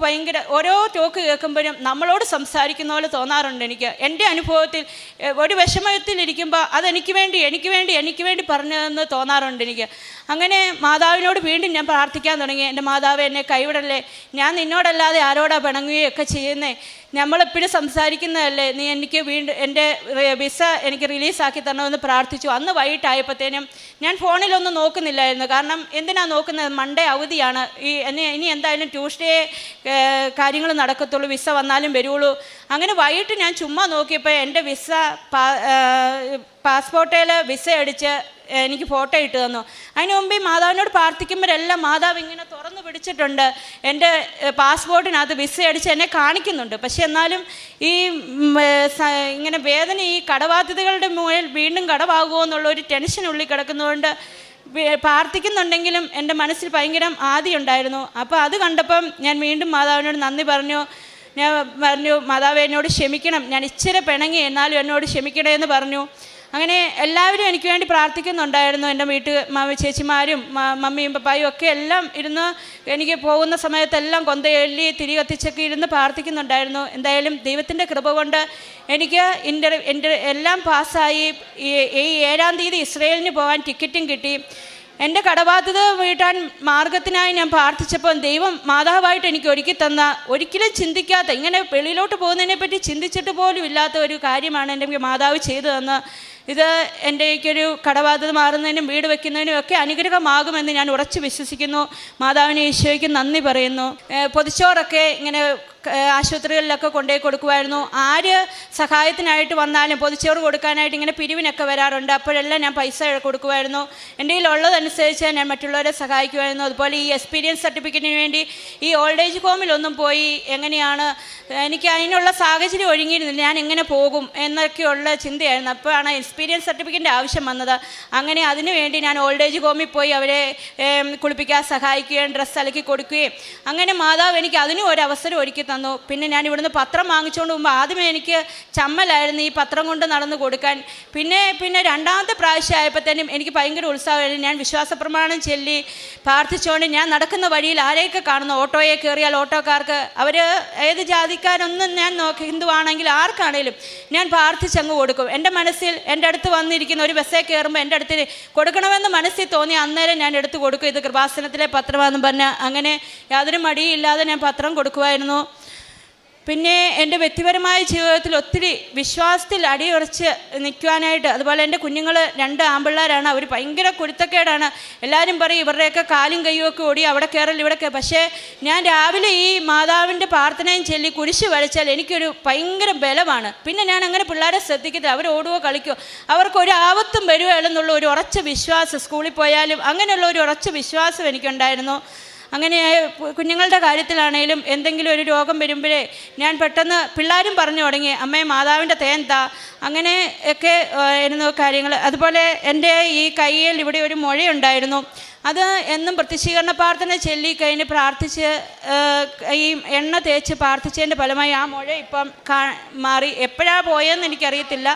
ഓരോ ടോക്ക് കേൾക്കുമ്പോഴും നമ്മളോട് സംസാരിക്കുന്ന പോലെ തോന്നാറുണ്ട് എനിക്ക്. എൻ്റെ അനുഭവത്തിൽ ഒരു വിഷമത്തിലിരിക്കുമ്പോൾ അതെനിക്ക് വേണ്ടി പറഞ്ഞതെന്ന് തോന്നാറുണ്ട് എനിക്ക്. അങ്ങനെ മാതാവിനോട് വീണ്ടും ഞാൻ പ്രാർത്ഥിക്കാൻ തുടങ്ങി. എൻ്റെ മാതാവ് എന്നെ കൈവിടല്ലേ, ഞാൻ നിന്നോടല്ലാതെ ആരോടാ പിണങ്ങുകയൊക്കെ ചെയ്യുന്നേ, നമ്മളെപ്പോഴും സംസാരിക്കുന്നതല്ലേ, നീ എനിക്ക് വീണ്ടും എൻ്റെ വിസ എനിക്ക് റിലീസാക്കി തരണമെന്ന് പ്രാർത്ഥിച്ചു. അന്ന് വൈകിട്ടായപ്പോഴത്തേനും ഞാൻ ഫോണിലൊന്നും നോക്കുന്നില്ലായിരുന്നു. കാരണം എന്തിനാ നോക്കുന്നത്, മൺഡേ അവധിയാണ്, ഇനി എന്തായാലും ട്യൂസ്ഡേ കാര്യങ്ങൾ നടക്കത്തുള്ളൂ, വിസ വന്നാലും വരുള്ളൂ. അങ്ങനെ വൈകിട്ട് ഞാൻ ചുമ്മാ നോക്കിയപ്പോൾ എൻ്റെ പാസ്പോർട്ടിൽ വിസ അടിച്ച് എനിക്ക് ഫോട്ടോ ഇട്ട് തന്നു. അതിന് മുമ്പ് ഈ മാതാവിനോട് പ്രാർത്ഥിക്കുമ്പോഴെല്ലാം മാതാവ് ഇങ്ങനെ തുറന്നു പിടിച്ചിട്ടുണ്ട്. എൻ്റെ പാസ്പോർട്ടിനകത്ത് വിസ അടിച്ച് എന്നെ കാണിക്കുന്നുണ്ട്. പക്ഷെ എന്നാലും ഈ ഇങ്ങനെ വേദന, ഈ കടബാധ്യതകളുടെ മുകളിൽ വീണ്ടും കടവാകുമോ എന്നുള്ളൊരു ടെൻഷൻ ഉള്ളിൽ കിടക്കുന്നതുകൊണ്ട് പ്രാർത്ഥിക്കുന്നുണ്ടെങ്കിലും എൻ്റെ മനസ്സിൽ ഭയങ്കര ആദിയുണ്ടായിരുന്നു. അപ്പോൾ അത് കണ്ടപ്പം ഞാൻ വീണ്ടും മാതാവിനോട് നന്ദി പറഞ്ഞു. മാതാവ് എന്നോട് ക്ഷമിക്കണം, ഞാൻ ഇച്ചിരി പിണങ്ങി, എന്നാലും എന്നോട് ക്ഷമിക്കണേ എന്ന് പറഞ്ഞു. അങ്ങനെ എല്ലാവരും എനിക്ക് വേണ്ടി പ്രാർത്ഥിക്കുന്നുണ്ടായിരുന്നു. എൻ്റെ ചേച്ചിമാരും മമ്മിയും പപ്പായും ഒക്കെ എല്ലാം ഇരുന്ന് എനിക്ക് പോകുന്ന സമയത്തെല്ലാം കൊന്തയെല്ലി തിരി കത്തിച്ചൊക്കെ ഇരുന്ന് പ്രാർത്ഥിക്കുന്നുണ്ടായിരുന്നു. എന്തായാലും ദൈവത്തിൻ്റെ കൃപ കൊണ്ട് എനിക്ക് എൻ്റെ എല്ലാം പാസ്സായി. ഈ 7-ാം തീയതി ഇസ്രയേലിന് പോകാൻ ടിക്കറ്റും കിട്ടി. എൻ്റെ കടബാധ്യത വീട്ടാൻ മാർഗത്തിനായി ഞാൻ പ്രാർത്ഥിച്ചപ്പോൾ ദൈവം മാതാവായിട്ട് എനിക്ക് ഒരുക്കി തന്ന, ഒരിക്കലും ചിന്തിക്കാത്ത, ഇങ്ങനെ വെളിയിലോട്ട് പോകുന്നതിനെപ്പറ്റി ചിന്തിച്ചിട്ട് പോലും ഇല്ലാത്ത ഒരു കാര്യമാണ് എൻ്റെ മാതാവ് ചെയ്തു തന്ന. ഇത് എൻ്റെയൊരു കടബാധ്യത മാറുന്നതിനും വീട് വയ്ക്കുന്നതിനും ഒക്കെ അനുഗ്രഹമാകുമെന്ന് ഞാൻ ഉറച്ചു വിശ്വസിക്കുന്നു. മാതാവിനെ ഈശോയ്ക്ക് നന്ദി പറയുന്നു. പൊതിച്ചോറൊക്കെ ഇങ്ങനെ ആശുപത്രികളിലൊക്കെ കൊണ്ടുപോയി കൊടുക്കുമായിരുന്നു. ആര് സഹായത്തിനായിട്ട് വന്നാലും പൊതിച്ചോറ് കൊടുക്കാനായിട്ട് ഇങ്ങനെ പിരിവിനൊക്കെ വരാറുണ്ട്. അപ്പോഴെല്ലാം ഞാൻ പൈസ കൊടുക്കുമായിരുന്നു. എൻ്റെ കയ്യിലുള്ളതനുസരിച്ച് ഞാൻ മറ്റുള്ളവരെ സഹായിക്കുമായിരുന്നു. അതുപോലെ ഈ എക്സ്പീരിയൻസ് സർട്ടിഫിക്കറ്റിന് വേണ്ടി ഈ ഓൾഡ് ഏജ് ഹോമിലൊന്നും പോയി എങ്ങനെയാണ്, എനിക്ക് അതിനുള്ള സാഹചര്യം ഒഴുങ്ങിയിരുന്നില്ല, ഞാൻ എങ്ങനെ പോകും എന്നൊക്കെയുള്ള ചിന്തയായിരുന്നു. അപ്പോഴാണ് എക്സ്പീരിയൻസ് സർട്ടിഫിക്കറ്റിൻ്റെ ആവശ്യം വന്നത്. അങ്ങനെ അതിനു വേണ്ടി ഞാൻ ഓൾഡ് ഏജ് ഹോമിൽ പോയി അവരെ കുളിപ്പിക്കാൻ സഹായിക്കുകയും ഡ്രസ്സ് അലക്കി കൊടുക്കുകയും, അങ്ങനെ മാതാവ് എനിക്ക് അതിനും ഒരു അവസരം ഒരുക്കി തന്നു. പിന്നെ ഞാൻ ഇവിടുന്ന് പത്രം വാങ്ങിച്ചുകൊണ്ട് പോകുമ്പോൾ ആദ്യമേ എനിക്ക് ചമ്മലായിരുന്നു ഈ പത്രം കൊണ്ട് നടന്നു കൊടുക്കാൻ. പിന്നെ രണ്ടാമത്തെ പ്രാവശ്യം ആയപ്പോഴത്തേനും എനിക്ക് ഭയങ്കര ഉത്സാഹമായിരുന്നു. ഞാൻ വിശ്വാസപ്രമാണം ചൊല്ലി പ്രാർത്ഥിച്ചുകൊണ്ട് ഞാൻ നടക്കുന്ന വഴിയിൽ ആരെയൊക്കെ കാണുന്നു, ഓട്ടോയെ കയറിയാൽ ഓട്ടോക്കാർക്ക്, അവർ ഏത് ജാതിക്കാരൊന്നും ഞാൻ ഹിന്ദു ആണെങ്കിൽ ആർക്കാണേലും ഞാൻ പ്രാർത്ഥിച്ചങ്ങ് കൊടുക്കും. എൻ്റെ മനസ്സിൽ എൻ്റെ അടുത്ത് വന്നിരിക്കുന്ന ഒരു ബസ്സേ കയറുമ്പോൾ എൻ്റെ അടുത്ത് കൊടുക്കണമെന്ന് മനസ്സിൽ തോന്നി അന്നേരം ഞാൻ എടുത്ത് കൊടുക്കും. ഇത് കൃപാസനത്തിലെ പത്രമാണെന്ന് പറഞ്ഞാൽ അങ്ങനെ യാതൊരു മടിയില്ലാതെ ഞാൻ പത്രം കൊടുക്കുമായിരുന്നു. പിന്നെ എൻ്റെ വ്യക്തിപരമായ ജീവിതത്തിൽ ഒത്തിരി വിശ്വാസത്തിൽ അടിയുറച്ച് നിൽക്കുവാനായിട്ട്, അതുപോലെ എൻ്റെ കുഞ്ഞുങ്ങൾ 2 ആൺപിള്ളേരാണ്, അവർ ഭയങ്കര കുരുത്തക്കേടാണ്. എല്ലാവരും പറയും ഇവരുടെയൊക്കെ കാലും കയ്യും ഒക്കെ ഓടി അവിടെ കയറൽ ഇവിടെ കയറി. പക്ഷേ ഞാൻ രാവിലെ ഈ മാതാവിൻ്റെ പ്രാർത്ഥനയും ചൊല്ലി കുരിശ് വരച്ചാൽ എനിക്കൊരു ഭയങ്കര ബലമാണ്. പിന്നെ ഞാൻ അങ്ങനെ പിള്ളേരെ ശ്രദ്ധിക്കത്തില്ല, അവർ ഓടുകയോ കളിക്കുകയോ, അവർക്കൊരു ആപത്തും വരുകയില്ലെന്നുള്ള ഒരു ഉറച്ച വിശ്വാസം, സ്കൂളിൽ പോയാലും അങ്ങനെയുള്ള ഒരു ഉറച്ച വിശ്വാസം എനിക്കുണ്ടായിരുന്നു. അങ്ങനെ കുഞ്ഞുങ്ങളുടെ കാര്യത്തിലാണേലും എന്തെങ്കിലും ഒരു രോഗം വരുമ്പോഴേ ഞാൻ പെട്ടെന്ന് പിള്ളേരും പറഞ്ഞു തുടങ്ങി, അമ്മേ മാതാവിൻ്റെ തേൻ താ, അങ്ങനെ ഒക്കെ ആയിരുന്നു കാര്യങ്ങൾ. അതുപോലെ എൻ്റെ ഈ കയ്യിൽ ഇവിടെ ഒരു മുഴയുണ്ടായിരുന്നു. അത് എന്നും പ്രത്യക്ഷീകരണ പ്രാർത്ഥന ചൊല്ലിക്കഴിഞ്ഞ് പ്രാർത്ഥിച്ച് ഈ എണ്ണ തേച്ച് പ്രാർത്ഥിച്ചതിൻ്റെ ഫലമായി ആ മുഴ ഇപ്പം മാറി. എപ്പോഴാണ് പോയതെന്ന് എനിക്കറിയത്തില്ല.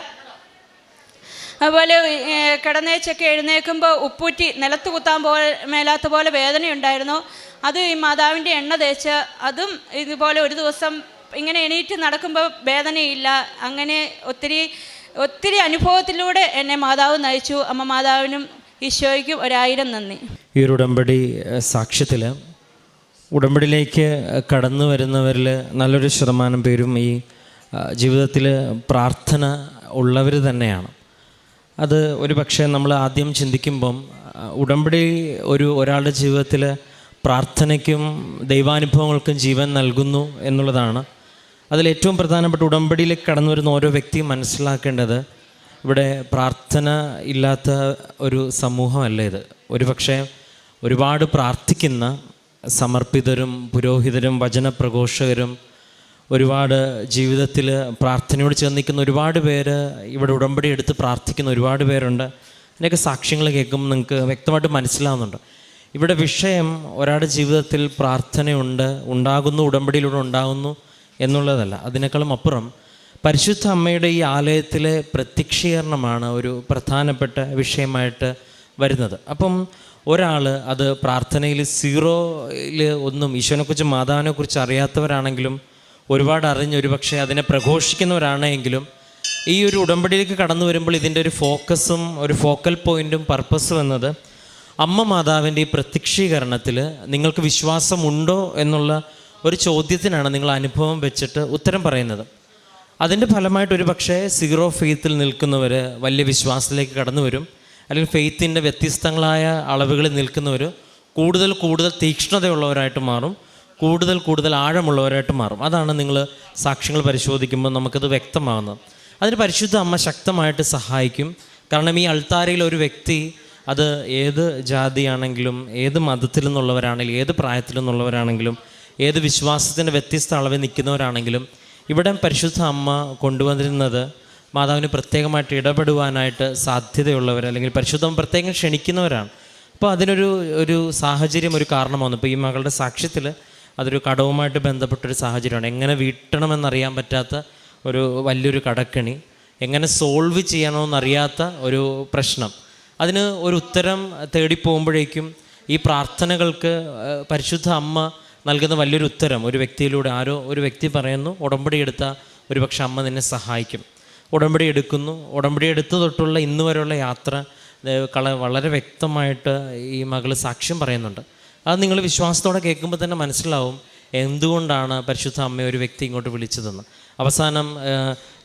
അതുപോലെ കിടന്നേച്ചൊക്കെ എഴുന്നേൽക്കുമ്പോൾ ഉപ്പൂറ്റി നിലത്ത് കുത്താൻ മേലാത്ത പോലെ വേദനയുണ്ടായിരുന്നു. അത് ഈ മാതാവിൻ്റെ എണ്ണ തേച്ച് അതും ഇതുപോലെ ഒരു ദിവസം ഇങ്ങനെ എണീറ്റ് നടക്കുമ്പോൾ വേദനയില്ല. അങ്ങനെ ഒത്തിരി ഒത്തിരി അനുഭവത്തിലൂടെ എന്നെ മാതാവ് നയിച്ചു. അമ്മ മാതാവിനും ഈശോയ്ക്കും 1000 നന്ദി. ഈ ഒരു ഉടമ്പടി സാക്ഷ്യത്തിൽ ഉടമ്പടിയിലേക്ക് കടന്നു വരുന്നവരിൽ നല്ലൊരു ശതമാനം പേരും ഈ ജീവിതത്തിൽ പ്രാർത്ഥന ഉള്ളവർ തന്നെയാണ്. അത് ഒരു പക്ഷേ നമ്മൾ ആദ്യം ചിന്തിക്കുമ്പം ഉടമ്പടി ഒരാളുടെ ജീവിതത്തിൽ പ്രാർത്ഥനയ്ക്കും ദൈവാനുഭവങ്ങൾക്കും ജീവൻ നൽകുന്നു എന്നുള്ളതാണ്. അതിലേറ്റവും പ്രധാനപ്പെട്ട ഉടമ്പടിയിലേക്ക് കടന്നു വരുന്ന ഓരോ വ്യക്തിയും മനസ്സിലാക്കേണ്ടത് ഇവിടെ പ്രാർത്ഥന ഇല്ലാത്ത ഒരു സമൂഹമല്ല ഇത്. ഒരുപക്ഷെ ഒരുപാട് പ്രാർത്ഥിക്കുന്ന സമർപ്പിതരും പുരോഹിതരും വചനപ്രഘോഷകരും ഒരുപാട് ജീവിതത്തിൽ പ്രാർത്ഥനയോട് ചേർന്ന് നിൽക്കുന്ന ഒരുപാട് പേര്, ഇവിടെ ഉടമ്പടി എടുത്ത് പ്രാർത്ഥിക്കുന്ന ഒരുപാട് പേരുണ്ട്. അതിൻ്റെയൊക്കെ സാക്ഷ്യങ്ങൾ കേൾക്കുമ്പോൾ നിങ്ങൾക്ക് വ്യക്തമായിട്ട് മനസ്സിലാവുന്നുണ്ട്. ഇവിടെ വിഷയം ഒരാളുടെ ജീവിതത്തിൽ ഉണ്ടാകുന്നു, ഉടമ്പടിയിലൂടെ ഉണ്ടാകുന്നു എന്നുള്ളതല്ല. അതിനേക്കാളും അപ്പുറം പരിശുദ്ധ അമ്മയുടെ ഈ ആലയത്തിലെ പ്രത്യക്ഷീകരണമാണ് ഒരു പ്രധാനപ്പെട്ട വിഷയമായിട്ട് വരുന്നത്. അപ്പം ഒരാൾ അത് പ്രാർത്ഥനയിൽ സീറോയിൽ ഒന്നും ഈശോനെക്കുറിച്ച് മാതാവിനെക്കുറിച്ച് അറിയാത്തവരാണെങ്കിലും ഒരുപാട് അറിഞ്ഞ് ഒരുപക്ഷെ അതിനെ പ്രഘോഷിക്കുന്നവരാണെങ്കിലും ഈ ഒരു ഉടമ്പടിയിലേക്ക് കടന്നു വരുമ്പോൾ ഇതിൻ്റെ ഒരു ഫോക്കസും ഒരു ഫോക്കൽ പോയിൻറ്റും പർപ്പസും എന്നത് അമ്മ മാതാവിൻ്റെ ഈ പ്രത്യക്ഷീകരണത്തിൽ നിങ്ങൾക്ക് വിശ്വാസമുണ്ടോ എന്നുള്ള ഒരു ചോദ്യത്തിനാണ് നിങ്ങൾ അനുഭവം വെച്ചിട്ട് ഉത്തരം പറയുന്നത്. അതിൻ്റെ ഫലമായിട്ട് ഒരു പക്ഷേ സീറോ ഫെയ്ത്തിൽ നിൽക്കുന്നവർ വലിയ വിശ്വാസത്തിലേക്ക് കടന്നു വരും. അല്ലെങ്കിൽ ഫെയ്ത്തിൻ്റെ വ്യത്യസ്തങ്ങളായ അളവുകളിൽ നിൽക്കുന്നവർ കൂടുതൽ തീക്ഷ്ണതയുള്ളവരായിട്ട് മാറും, കൂടുതൽ ആഴമുള്ളവരായിട്ട് മാറും. അതാണ് നിങ്ങൾ സാക്ഷ്യങ്ങൾ പരിശോധിക്കുമ്പോൾ നമുക്കത് വ്യക്തമാകുന്നത്. അതിന് പരിശുദ്ധ അമ്മ ശക്തമായിട്ട് സഹായിക്കും. കാരണം ഈ അൾത്താരയിൽ ഒരു വ്യക്തി, അത് ഏത് ജാതിയാണെങ്കിലും ഏത് മതത്തിൽ നിന്നുള്ളവരാണെങ്കിലും ഏത് പ്രായത്തിൽ നിന്നുള്ളവരാണെങ്കിലും ഏത് വിശ്വാസത്തിൻ്റെ വ്യത്യസ്ത അളവിൽ നിൽക്കുന്നവരാണെങ്കിലും ഇവിടെ പരിശുദ്ധ അമ്മ കൊണ്ടുവന്നിരുന്നത് മാതാവിന് പ്രത്യേകമായിട്ട് ഇടപെടുവാനായിട്ട് സാധ്യതയുള്ളവർ, അല്ലെങ്കിൽ പരിശുദ്ധം പ്രത്യേകം ക്ഷണിക്കുന്നവരാണ്. അപ്പോൾ അതിനൊരു സാഹചര്യം, ഒരു കാരണമാണ്. ഇപ്പോൾ ഈ മകളുടെ സാക്ഷ്യത്തിൽ അതൊരു കടവുമായിട്ട് ബന്ധപ്പെട്ടൊരു സാഹചര്യമാണ്. എങ്ങനെ വീട്ടണമെന്നറിയാൻ പറ്റാത്ത ഒരു വലിയൊരു കടക്കണി, എങ്ങനെ സോൾവ് ചെയ്യണമെന്നറിയാത്ത ഒരു പ്രശ്നം, അതിന് ഒരു ഉത്തരം തേടിപ്പോകുമ്പോഴേക്കും ഈ പ്രാർത്ഥനകൾക്ക് പരിശുദ്ധ അമ്മ നൽകുന്ന വലിയൊരു ഉത്തരം ഒരു വ്യക്തിയിലൂടെ, ഒരു വ്യക്തി പറയുന്നു, ഉടമ്പടി എടുത്ത ഒരു പക്ഷെ അമ്മ നിന്നെ സഹായിക്കും. ഉടമ്പടി എടുക്കുന്നു. ഉടമ്പടി എടുത്തു തൊട്ടുള്ള ഇന്ന് വരെയുള്ള യാത്ര വളരെ വ്യക്തമായിട്ട് ഈ മകൾ സാക്ഷ്യം പറയുന്നുണ്ട്. അത് നിങ്ങൾ വിശ്വാസത്തോടെ കേൾക്കുമ്പോൾ തന്നെ മനസ്സിലാവും എന്തുകൊണ്ടാണ് പരിശുദ്ധ അമ്മയെ ഒരു വ്യക്തി ഇങ്ങോട്ട് വിളിച്ചതെന്ന്. അവസാനം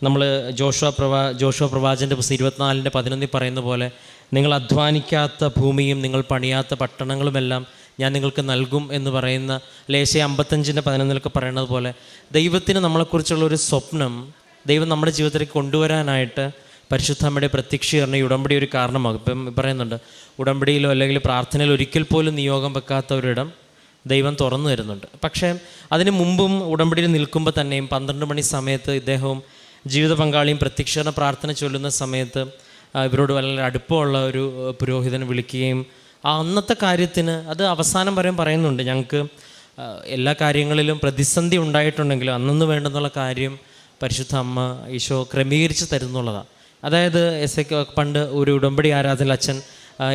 നമ്മൾ ജോഷുവ പ്രവാചകൻ്റെ പുസ്തകം 24:11 പറയുന്ന പോലെ, നിങ്ങൾ അധ്വാനിക്കാത്ത ഭൂമിയും നിങ്ങൾ പണിയാത്ത പട്ടണങ്ങളുമെല്ലാം ഞാൻ നിങ്ങൾക്ക് നൽകും എന്ന് പറയുന്ന ലേശയ 55:11 പറയുന്നത് പോലെ, ദൈവത്തിന് നമ്മളെക്കുറിച്ചുള്ളൊരു സ്വപ്നം ദൈവം നമ്മുടെ ജീവിതത്തിലേക്ക് കൊണ്ടുവരാനായിട്ട് പരിശുദ്ധ അമ്മയുടെ പ്രത്യക്ഷീകരണം ഈ ഉടമ്പടി ഒരു കാരണമാകും. ഇപ്പം പറയുന്നുണ്ട്, ഉടമ്പടിയിലോ അല്ലെങ്കിൽ പ്രാർത്ഥനയിലോ ഒരിക്കൽ പോലും നിയോഗം വെക്കാത്ത ഒരിടം ദൈവം തുറന്നു തരുന്നുണ്ട്. പക്ഷേ അതിന് മുമ്പും ഉടമ്പടിയിൽ നിൽക്കുമ്പോൾ തന്നെയും 12 മണി സമയത്ത് ഇദ്ദേഹവും ജീവിത പങ്കാളിയും പ്രത്യക്ഷീകരണ പ്രാർത്ഥന ചൊല്ലുന്ന സമയത്ത് ഇവരോട് വളരെ അടുപ്പമുള്ള ഒരു പുരോഹിതനെ വിളിക്കുകയും അന്നത്തെ കാര്യത്തിന് അത് അവസാനം വരെയും പറയുന്നുണ്ട്, ഞങ്ങൾക്ക് എല്ലാ കാര്യങ്ങളിലും പ്രതിസന്ധി ഉണ്ടായിട്ടുണ്ടെങ്കിലും അന്നു വേണ്ടെന്നുള്ള കാര്യം പരിശുദ്ധ അമ്മ ഈശോ ക്രമീകരിച്ച് തരുന്നുള്ളതാണ്. അതായത് പണ്ട് ഒരു ഉടമ്പടി ആരാധന അച്ഛൻ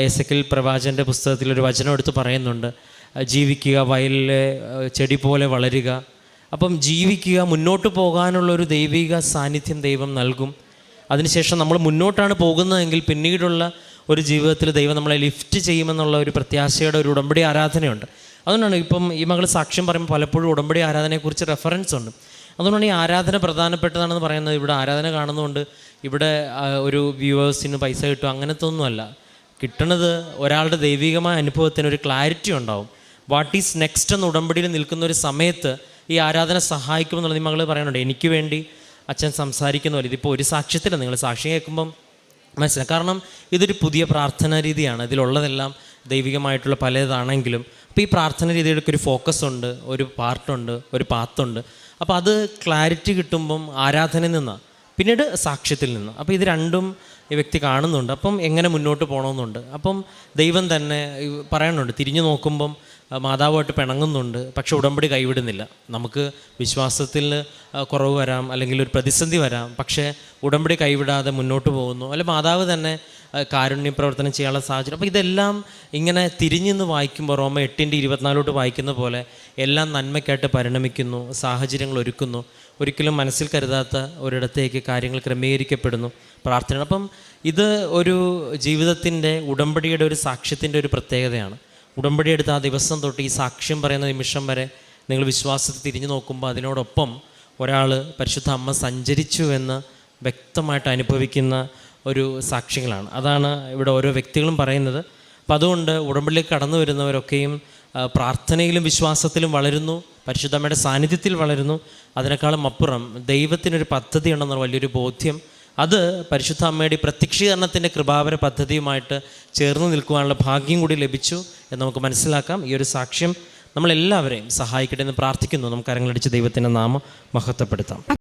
എസെക്കിയേൽ പ്രവാചകൻ്റെ പുസ്തകത്തിലൊരു വചനം എടുത്ത് പറയുന്നുണ്ട്, ജീവിക്കുക, വയലിലെ ചെടി പോലെ വളരുക. അപ്പം ജീവിക്കുക, മുന്നോട്ട് പോകാനുള്ളൊരു ദൈവിക സാന്നിധ്യം ദൈവം നൽകും. അതിനുശേഷം നമ്മൾ മുന്നോട്ടാണ് പോകുന്നതെങ്കിൽ പിന്നീടുള്ള ഒരു ജീവിതത്തിൽ ദൈവം നമ്മളെ ലിഫ്റ്റ് ചെയ്യുമെന്നുള്ള ഒരു പ്രത്യാശയുടെ ഒരു ഉടമ്പടി ആരാധനയുണ്ട്. അതുകൊണ്ടാണ് ഇപ്പം ഈ മകൾ സാക്ഷ്യം പറയുമ്പോൾ പലപ്പോഴും ഉടമ്പടി ആരാധനയെക്കുറിച്ച് റെഫറൻസ് ഉണ്ട്. അതുകൊണ്ടാണ് ഈ ആരാധന പ്രധാനപ്പെട്ടതാണെന്ന് പറയുന്നത്. ഇവിടെ ആരാധന കാണുന്നതുകൊണ്ട് ഇവിടെ ഒരു വ്യൂവേഴ്സിന് പൈസ കിട്ടും അങ്ങനത്തെ ഒന്നുമല്ല. കിട്ടണത് ഒരാളുടെ ദൈവികമായ അനുഭവത്തിന് ഒരു ക്ലാരിറ്റി ഉണ്ടാവും. വാട്ട് ഈസ് നെക്സ്റ്റ് എന്ന് ഉടമ്പടിയിൽ നിൽക്കുന്ന ഒരു സമയത്ത് ഈ ആരാധന സഹായിക്കുമെന്നുള്ളത് ഈ മകൾ പറയുന്നുണ്ട്. എനിക്ക് വേണ്ടി അച്ഛൻ സംസാരിക്കുന്ന പോലെ ഇതിപ്പോൾ ഒരു സാക്ഷ്യത്തില്ല, നിങ്ങൾ സാക്ഷ്യം കേൾക്കുമ്പം മനസ്സിലാവും. കാരണം ഇതൊരു പുതിയ പ്രാർത്ഥനാ രീതിയാണ്. ഇതിലുള്ളതെല്ലാം ദൈവികമായിട്ടുള്ള പലതാണെങ്കിലും അപ്പോൾ ഈ പ്രാർത്ഥന രീതിയിലൊക്കെ ഒരു ഫോക്കസ് ഉണ്ട്, ഒരു പാർട്ടുണ്ട്, ഒരു പാത്തുണ്ട്. അപ്പോൾ അത് ക്ലാരിറ്റി കിട്ടുമ്പം ആരാധനയിൽ നിന്നാണ്, പിന്നീട് സാക്ഷ്യത്തിൽ നിന്ന്. അപ്പോൾ ഇത് രണ്ടും ഈ വ്യക്തി കാണുന്നുണ്ട്. അപ്പം എങ്ങനെ മുന്നോട്ട് പോകണമെന്നുണ്ട്. അപ്പം ദൈവം തന്നെ പറയുന്നുണ്ട്, തിരിഞ്ഞു നോക്കുമ്പം മാതാവുമായിട്ട് പിണങ്ങുന്നുണ്ട്, പക്ഷെ ഉടമ്പടി കൈവിടുന്നില്ല. നമുക്ക് വിശ്വാസത്തിൽ കുറവ് വരാം, അല്ലെങ്കിൽ ഒരു പ്രതിസന്ധി വരാം, പക്ഷേ ഉടമ്പടി കൈവിടാതെ മുന്നോട്ട് പോകുന്നു. അല്ലെ മാതാവ് തന്നെ കാരുണ്യ പ്രവർത്തനം ചെയ്യാനുള്ള സാഹചര്യം. അപ്പോൾ ഇതെല്ലാം ഇങ്ങനെ തിരിഞ്ഞിന്ന് വായിക്കുമ്പോൾ റോമ 8:24 വായിക്കുന്ന പോലെ എല്ലാം നന്മയ്ക്കായിട്ട് പരിണമിക്കുന്നു, സാഹചര്യങ്ങൾ ഒരുക്കുന്നു, ഒരിക്കലും മനസ്സിൽ കരുതാത്ത ഒരിടത്തേക്ക് കാര്യങ്ങൾ ക്രമീകരിക്കപ്പെടുന്നു പ്രാർത്ഥന. അപ്പം ഇത് ഒരു ജീവിതത്തിൻ്റെ ഉടമ്പടിയുടെ ഒരു സാക്ഷ്യത്തിൻ്റെ ഒരു പ്രത്യേകതയാണ്. ഉടമ്പടി എടുത്ത ആ ദിവസം തൊട്ട് ഈ സാക്ഷ്യം പറയുന്ന നിമിഷം വരെ നിങ്ങൾ വിശ്വാസത്തിൽ തിരിഞ്ഞു നോക്കുമ്പോൾ അതിനോടൊപ്പം ഒരാൾ പരിശുദ്ധ അമ്മ സഞ്ചരിച്ചു എന്ന് വ്യക്തമായിട്ട് അനുഭവിക്കുന്ന ഒരു സാക്ഷ്യങ്ങളാണ്. അതാണ് ഇവിടെ ഓരോ വ്യക്തികളും പറയുന്നത്. അപ്പം അതുകൊണ്ട് ഉടമ്പടിയിലേക്ക് കടന്നു വരുന്നവരൊക്കെയും പ്രാർത്ഥനയിലും വിശ്വാസത്തിലും വളരുന്നു, പരിശുദ്ധമ്മയുടെ സാന്നിധ്യത്തിൽ വളരുന്നു. അതിനേക്കാളും അപ്പുറം ദൈവത്തിനൊരു പദ്ധതി ഉണ്ടെന്നുള്ള വലിയൊരു ബോധ്യം, അത് പരിശുദ്ധ അമ്മയുടെ പ്രത്യക്ഷീകരണത്തിൻ്റെ കൃപാവര പദ്ധതിയുമായിട്ട് ചേർന്ന് നിൽക്കുവാനുള്ള ഭാഗ്യം കൂടി ലഭിച്ചു എന്ന് നമുക്ക് മനസ്സിലാക്കാം. ഈ ഒരു സാക്ഷ്യം നമ്മളെല്ലാവരെയും സഹായിക്കട്ടെ എന്ന് പ്രാർത്ഥിക്കുന്നു. നമുക്ക് കരങ്ങളടിച്ച് ദൈവത്തിൻ്റെ നാമം മഹത്വപ്പെടുത്താം.